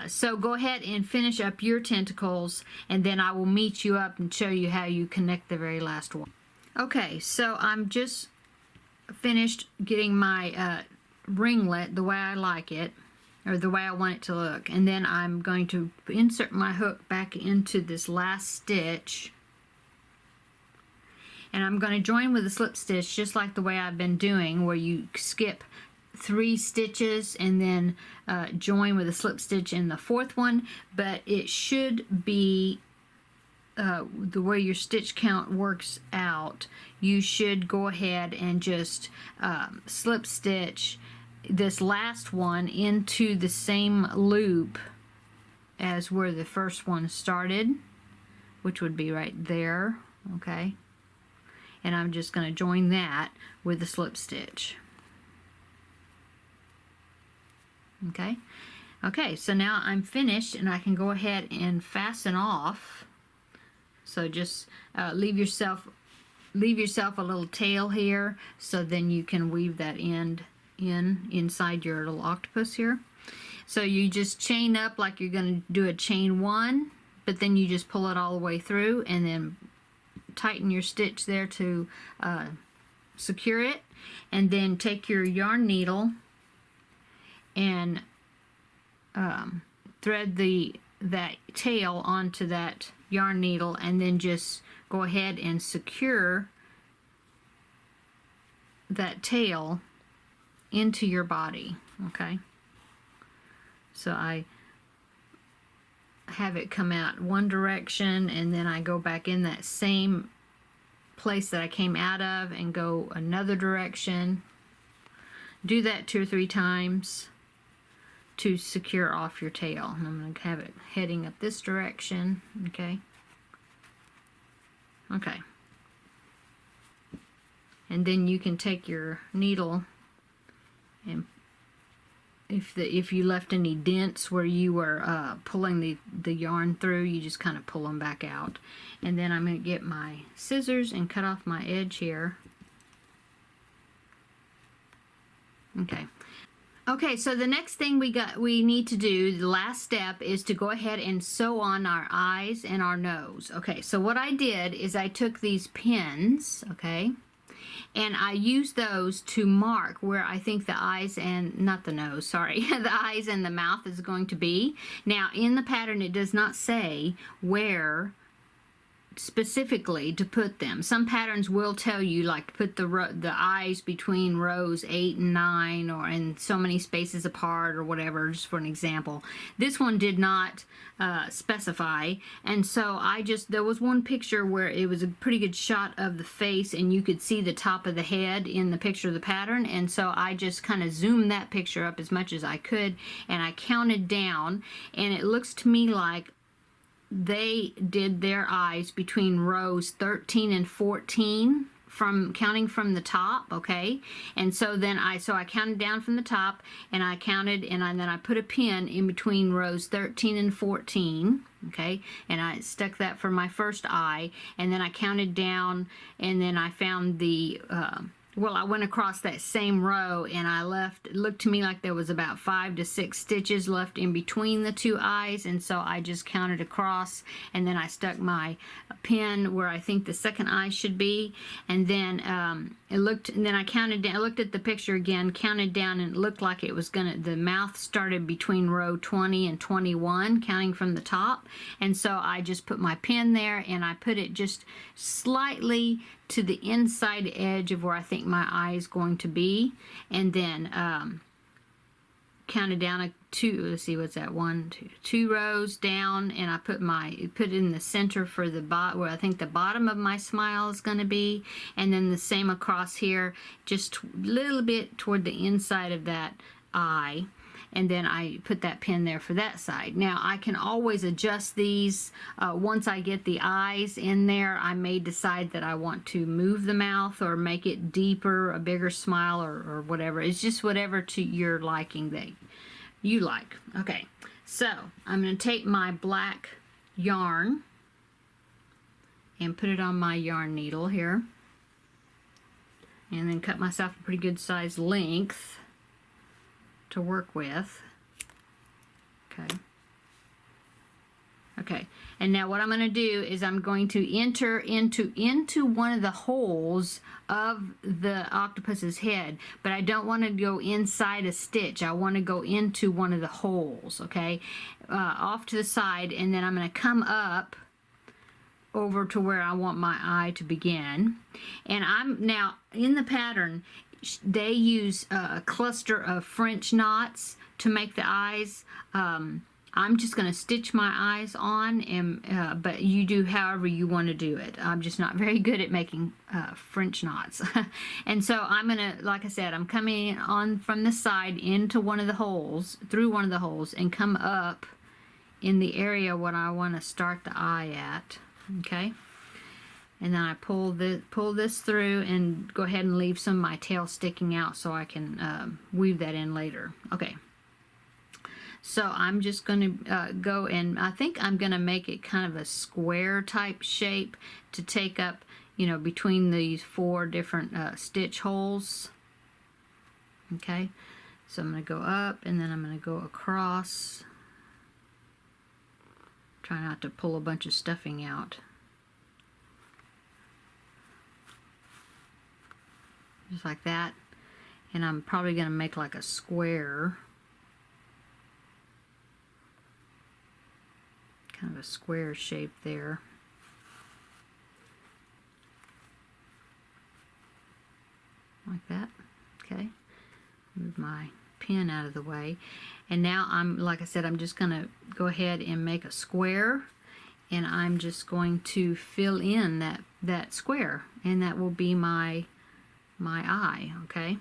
So go ahead and finish up your tentacles, and then I will meet you up and show you how you connect the very last one. Okay, so I'm just finished getting my ringlet the way I like it, or the way I want it to look, and then I'm going to insert my hook back into this last stitch, and I'm going to join with a slip stitch just like the way I've been doing, where you skip 3 stitches and then join with a slip stitch in the 4th one. But it should be the way your stitch count works out, you should go ahead and just slip stitch this last one into the same loop as where the first one started, which would be right there, okay? And I'm just going to join that with the slip stitch. Okay? Okay, so now I'm finished and I can go ahead and fasten off. So just leave yourself a little tail here, so then you can weave that end inside your little octopus here. So you just chain up like you're going to do a chain 1, but then you just pull it all the way through and then tighten your stitch there to secure it, and then take your yarn needle and thread that tail onto that yarn needle, and then just go ahead and secure that tail into your body, okay? So I have it come out one direction, and then I go back in that same place that I came out of and go another direction. Do that 2 or 3 times to secure off your tail. And I'm going to have it heading up this direction, okay? Okay. And then you can take your needle, and if you left any dents where you were pulling the yarn through, you just kind of pull them back out. And then I'm going to get my scissors and cut off my edge here. Okay. Okay, so the next thing we need to do, the last step, is to go ahead and sew on our eyes and our nose. Okay, so what I did is I took these pins, okay, and I used those to mark where I think the eyes and, not the nose, sorry, the eyes and the mouth is going to be. Now, in the pattern, it does not say where specifically to put them. Some patterns will tell you, like, put the eyes between rows 8 and 9, or in so many spaces apart, or whatever, just for an example. This one did not specify, and so there was one picture where it was a pretty good shot of the face, and you could see the top of the head in the picture of the pattern, and so I just kind of zoomed that picture up as much as I could, and I counted down, and it looks to me like they did their eyes between rows 13 and 14, from counting from the top, okay? And so then I counted down from the top, and I counted, and then I put a pin in between rows 13 and 14, okay? And I stuck that for my first eye, and then I counted down, and then I found the well, I went across that same row and I left, it looked to me like there was about 5 to 6 stitches left in between the two eyes, and so I just counted across, and then I stuck my pin where I think the second eye should be, and then and then I counted down, I looked at the picture again, counted down, and it looked like it was the mouth started between row 20 and 21, counting from the top, and so I just put my pin there, and I put it just slightly to the inside edge of where I think my eye is going to be, and then counted down let's see, what's that, 2 rows down, and I put it in the center for the where I think the bottom of my smile is going to be, and then the same across here, just a little bit toward the inside of that eye. And then I put that pin there for that side. Now I can always adjust these once I get the eyes in there. I may decide that I want to move the mouth or make it deeper, a bigger smile, or whatever. It's just whatever to your liking that you like. Okay, so I'm going to take my black yarn and put it on my yarn needle here, and then cut myself a pretty good size length to work with. Okay, and now what I'm going to do is I'm going to enter into one of the holes of the octopus's head, but I don't want to go inside a stitch. I want to go into one of the holes, okay, off to the side, and then I'm going to come up over to where I want my eye to begin. And I'm now in the pattern, they use a cluster of French knots to make the eyes. I'm just going to stitch my eyes on, and but you do however you want to do it. I'm just not very good at making French knots. And so I'm going to, like I said, I'm coming on from the side into one of the holes, through one of the holes, and come up in the area what I want to start the eye at. Okay. And then I pull this through and go ahead and leave some of my tail sticking out so I can weave that in later. Okay. So I'm just going to go, and I think I'm going to make it kind of a square type shape to take up, you know, between these 4 different stitch holes. Okay. So I'm going to go up, and then I'm going to go across. Try not to pull a bunch of stuffing out. Just like that. And I'm probably going to make like a square. Kind of a square shape there. Like that. Okay. Move my pin out of the way. And now I'm, like I said, I'm just going to go ahead and make a square. And I'm just going to fill in that square. And that will be my eye, okay?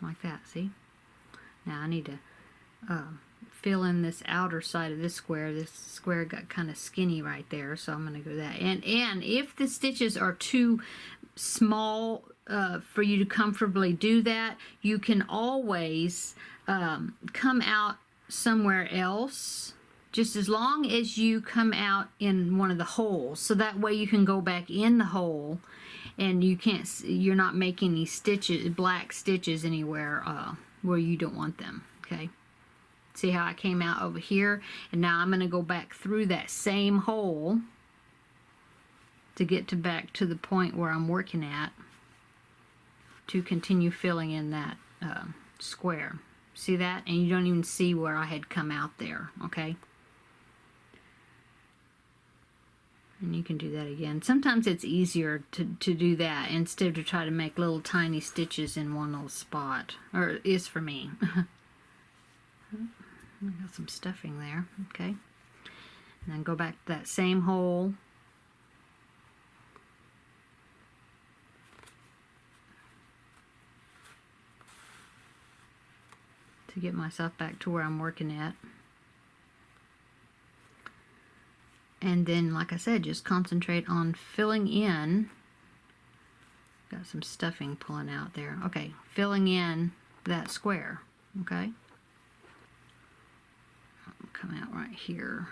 Like that, see? Now I need to fill in this outer side of this square. This square got kind of skinny right there, so I'm going to go that. And if the stitches are too small for you to comfortably do that, you can always come out somewhere else, just as long as you come out in one of the holes, so that way you can go back in the hole and you're not making any stitches, black stitches anywhere where you don't want them. Okay, see how I came out over here, and now I'm going to go back through that same hole to get back to the point where I'm working at to continue filling in that square. See that? And you don't even see where I had come out there, okay? And you can do that again. Sometimes it's easier to do that instead of to try to make little tiny stitches in one little spot. Or it is for me. I got some stuffing there, okay? And then go back to that same hole. To get myself back to where I'm working at. And then, like I said, just concentrate on filling in. Got some stuffing pulling out there. Okay, filling in that square. Okay. come out right here.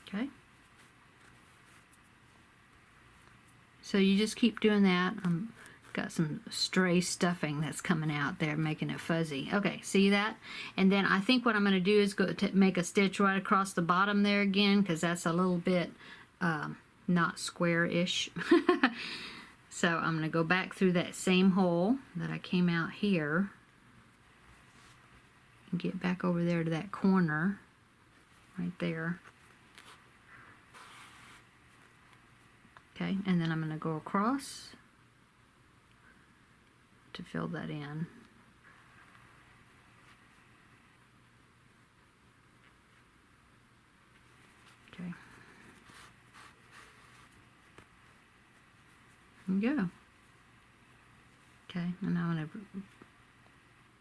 Okay. So you just keep doing that. Got some stray stuffing that's coming out there, making it fuzzy. Okay, see that? And then I think what I'm going to do is go to make a stitch right across the bottom there again, because that's a little bit not square-ish. So I'm going to go back through that same hole that I came out here and get back over there to that corner right there. Okay, and then I'm going to go across to fill that in. Okay. There you go. Okay, and now I'm going to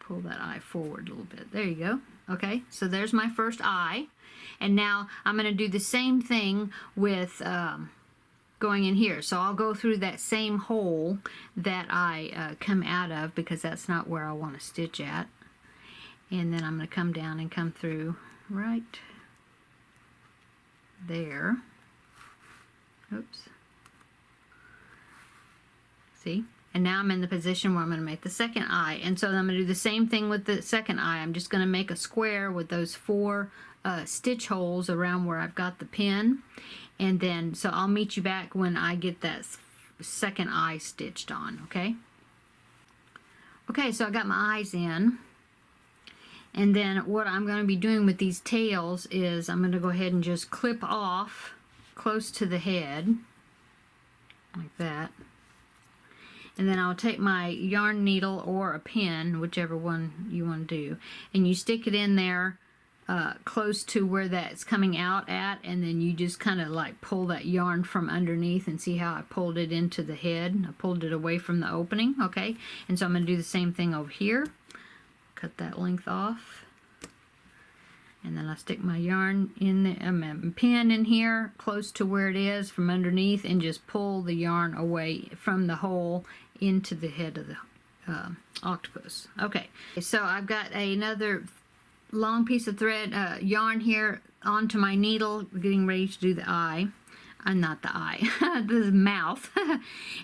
pull that eye forward a little bit. There you go. Okay, so there's my first eye. And now I'm going to do the same thing with going in here. So I'll go through that same hole that I come out of, because that's not where I want to stitch at. And then I'm going to come down and come through right there. Oops. See? And now I'm in the position where I'm going to make the second eye. And so I'm going to do the same thing with the second eye. I'm just going to make a square with those 4 stitch holes around where I've got the pin. And then, so I'll meet you back when I get that second eye stitched on, okay? Okay, so I got my eyes in. And then what I'm going to be doing with these tails is I'm going to go ahead and just clip off close to the head, like that. And then I'll take my yarn needle or a pin, whichever one you want to do, and you stick it in there close to where that's coming out at, and then you just kind of like pull that yarn from underneath, and see how I pulled it into the head. I pulled it away from the opening, okay? And so I'm going to do the same thing over here. Cut that length off. And then I stick my yarn in the pin in here close to where it is from underneath, and just pull the yarn away from the hole into the head of the octopus. Okay, so I've got another long piece of thread yarn here onto my needle, getting ready to do the eye. Not the eye, the mouth.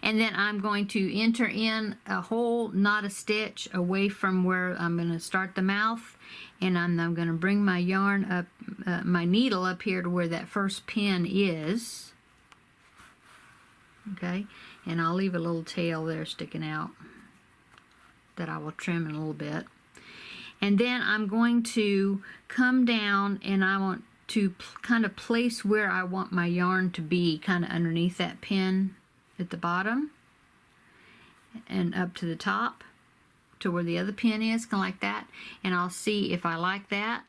And then I'm going to enter in a hole, not a stitch, away from where I'm going to start the mouth. And I'm going to bring my yarn up, my needle up here to where that first pin is. Okay, and I'll leave a little tail there sticking out that I will trim in a little bit. And then I'm going to come down, and I want to kind of place where I want my yarn to be, kind of underneath that pin at the bottom and up to the top to where the other pin is, kind of like that. And I'll see if I like that,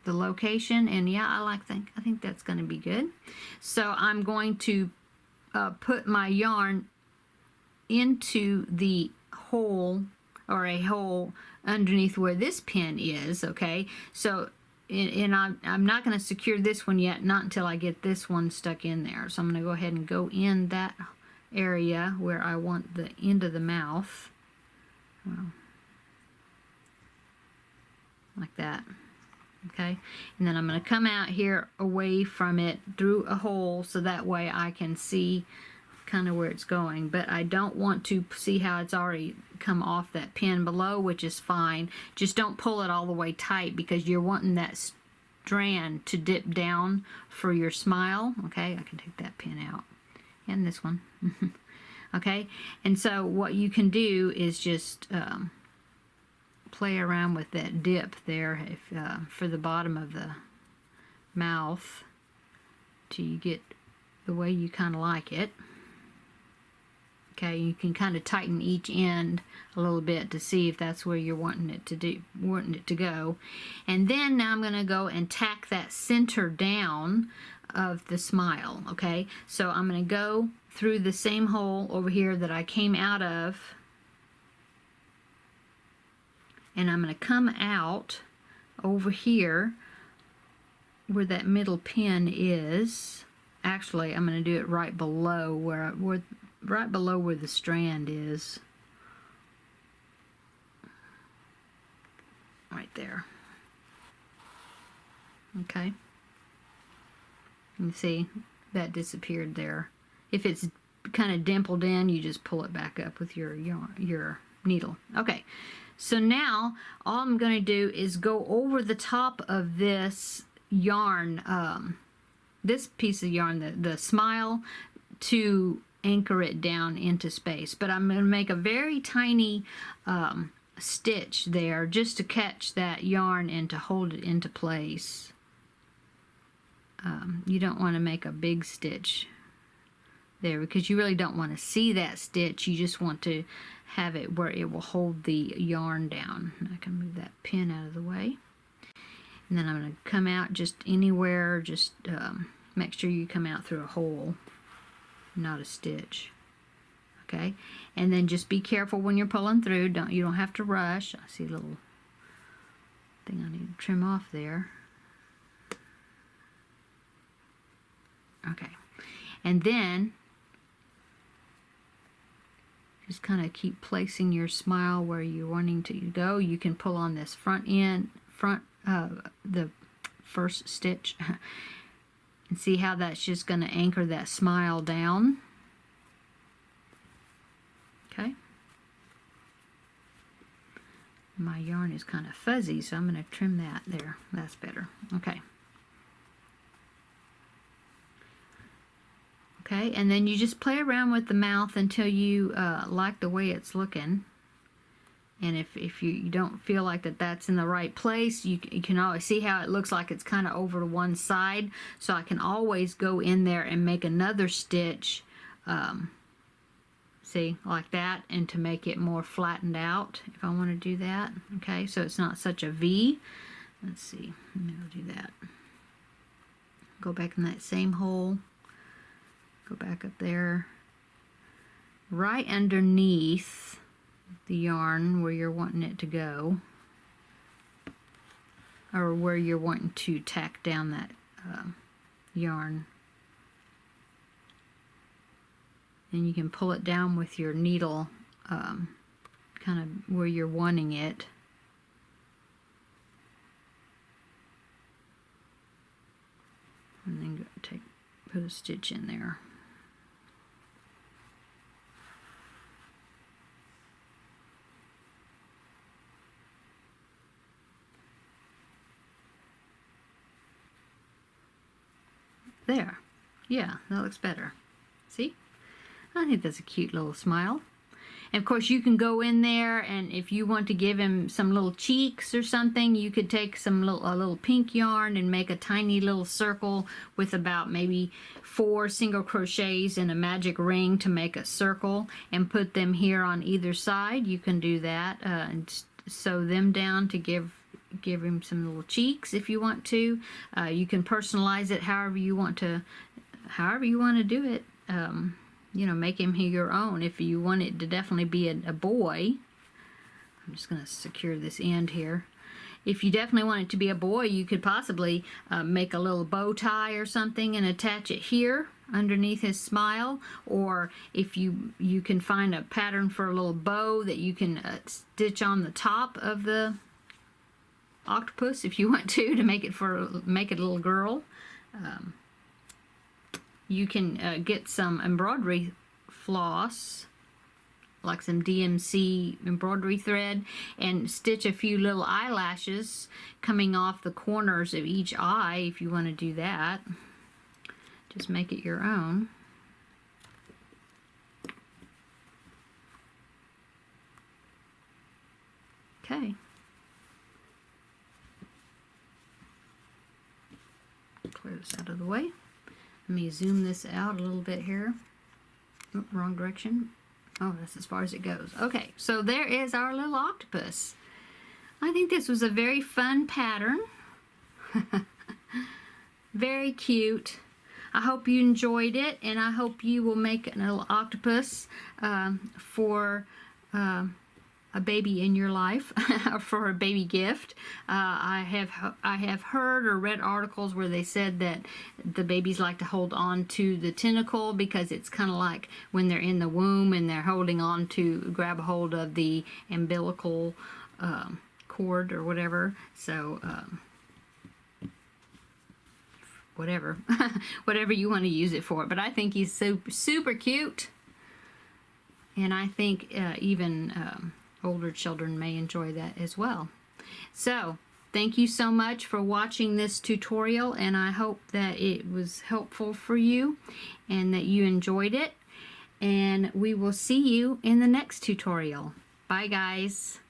the location, and yeah, I think that's going to be good. So I'm going to put my yarn into the hole, or a hole underneath where this pin is, okay? So and I'm not going to secure this one yet, not until I get this one stuck in there. So I'm going to go ahead and go in that area where I want the end of the mouth. Well, like that. Okay, and then I'm going to come out here away from it through a hole, so that way I can see kind of where it's going. But I don't want to see how it's already come off that pin below, which is fine. Just don't pull it all the way tight, because you're wanting that strand to dip down for your smile. Okay, I can take that pin out, and this one. Okay, and so what you can do is just play around with that dip there, if for the bottom of the mouth, till you get the way you kind of like it. Okay, you can kind of tighten each end a little bit to see if that's where you're wanting it to go. And then now I'm going to go and tack that center down of the smile. Okay, so I'm going to go through the same hole over here that I came out of, and I'm going to come out over here where that middle pin is, Actually, I'm going to do it right below right below where the strand is. Right there. Okay. You see that disappeared there. If it's kind of dimpled in, you just pull it back up with your needle. Okay. So now all I'm going to do is go over the top of this yarn, this piece of yarn, the smile, to anchor it down into space. But I'm going to make a very tiny stitch there just to catch that yarn and to hold it into place. You don't want to make a big stitch there because you really don't want to see that stitch. You just want to have it where it will hold the yarn down. I can move that pin out of the way. And then I'm going to come out just anywhere, just make sure you come out through a hole, not a stitch. Okay, and then just be careful when you're pulling through. You don't have to rush. I see a little thing I need to trim off there. Okay, and then just kind of keep placing your smile where you're wanting to go. You can pull on this the first stitch and see how that's just going to anchor that smile down. Okay. My yarn is kind of fuzzy, so I'm going to trim that there. That's better. Okay. Okay, and then you just play around with the mouth until you like the way it's looking. And if you don't feel like that's in the right place, you can always see how it looks like it's kind of over to one side. So I can always go in there and make another stitch, see, like that, and to make it more flattened out if I want to do that. Okay, so it's not such a V. Let's see, maybe I'll do that. Go back in that same hole. Go back up there, right underneath the yarn where you're wanting it to go, or where you're wanting to tack down that yarn. And you can pull it down with your needle, kind of where you're wanting it. And then put a stitch in there. There. Yeah, that looks better. See? I think that's a cute little smile. And of course you can go in there, and if you want to give him some little cheeks or something, you could take a little pink yarn and make a tiny little circle with about maybe 4 single crochets and a magic ring to make a circle, and put them here on either side. You can do that and sew them down to give him some little cheeks if you want to. You can personalize it however you want to do it. You know, make him your own. If you want it to definitely be a boy, I'm just going to secure this end here. If you definitely want it to be a boy, you could possibly make a little bow tie or something and attach it here underneath his smile. Or if you can find a pattern for a little bow that you can stitch on the top of the octopus if you want to make it a little girl. You can get some embroidery floss, like some DMC embroidery thread, and stitch a few little eyelashes coming off the corners of each eye if you want to do that. Just make it your own. Okay. Clear this out of the way. Let me zoom this out a little bit here. Oh, wrong direction. Oh, that's as far as it goes. Okay, so there is our little octopus. I think this was a very fun pattern. Very cute. I hope you enjoyed it, and I hope you will make a little octopus for a baby in your life for a baby gift. I have heard or read articles where they said that the babies like to hold on to the tentacle because it's kind of like when they're in the womb and they're holding on to grab a hold of the umbilical cord or whatever. So whatever whatever you want to use it for, but I think he's super cute, and I think even older children may enjoy that as well. So thank you so much for watching this tutorial, and I hope that it was helpful for you and that you enjoyed it, and we will see you in the next tutorial. Bye guys.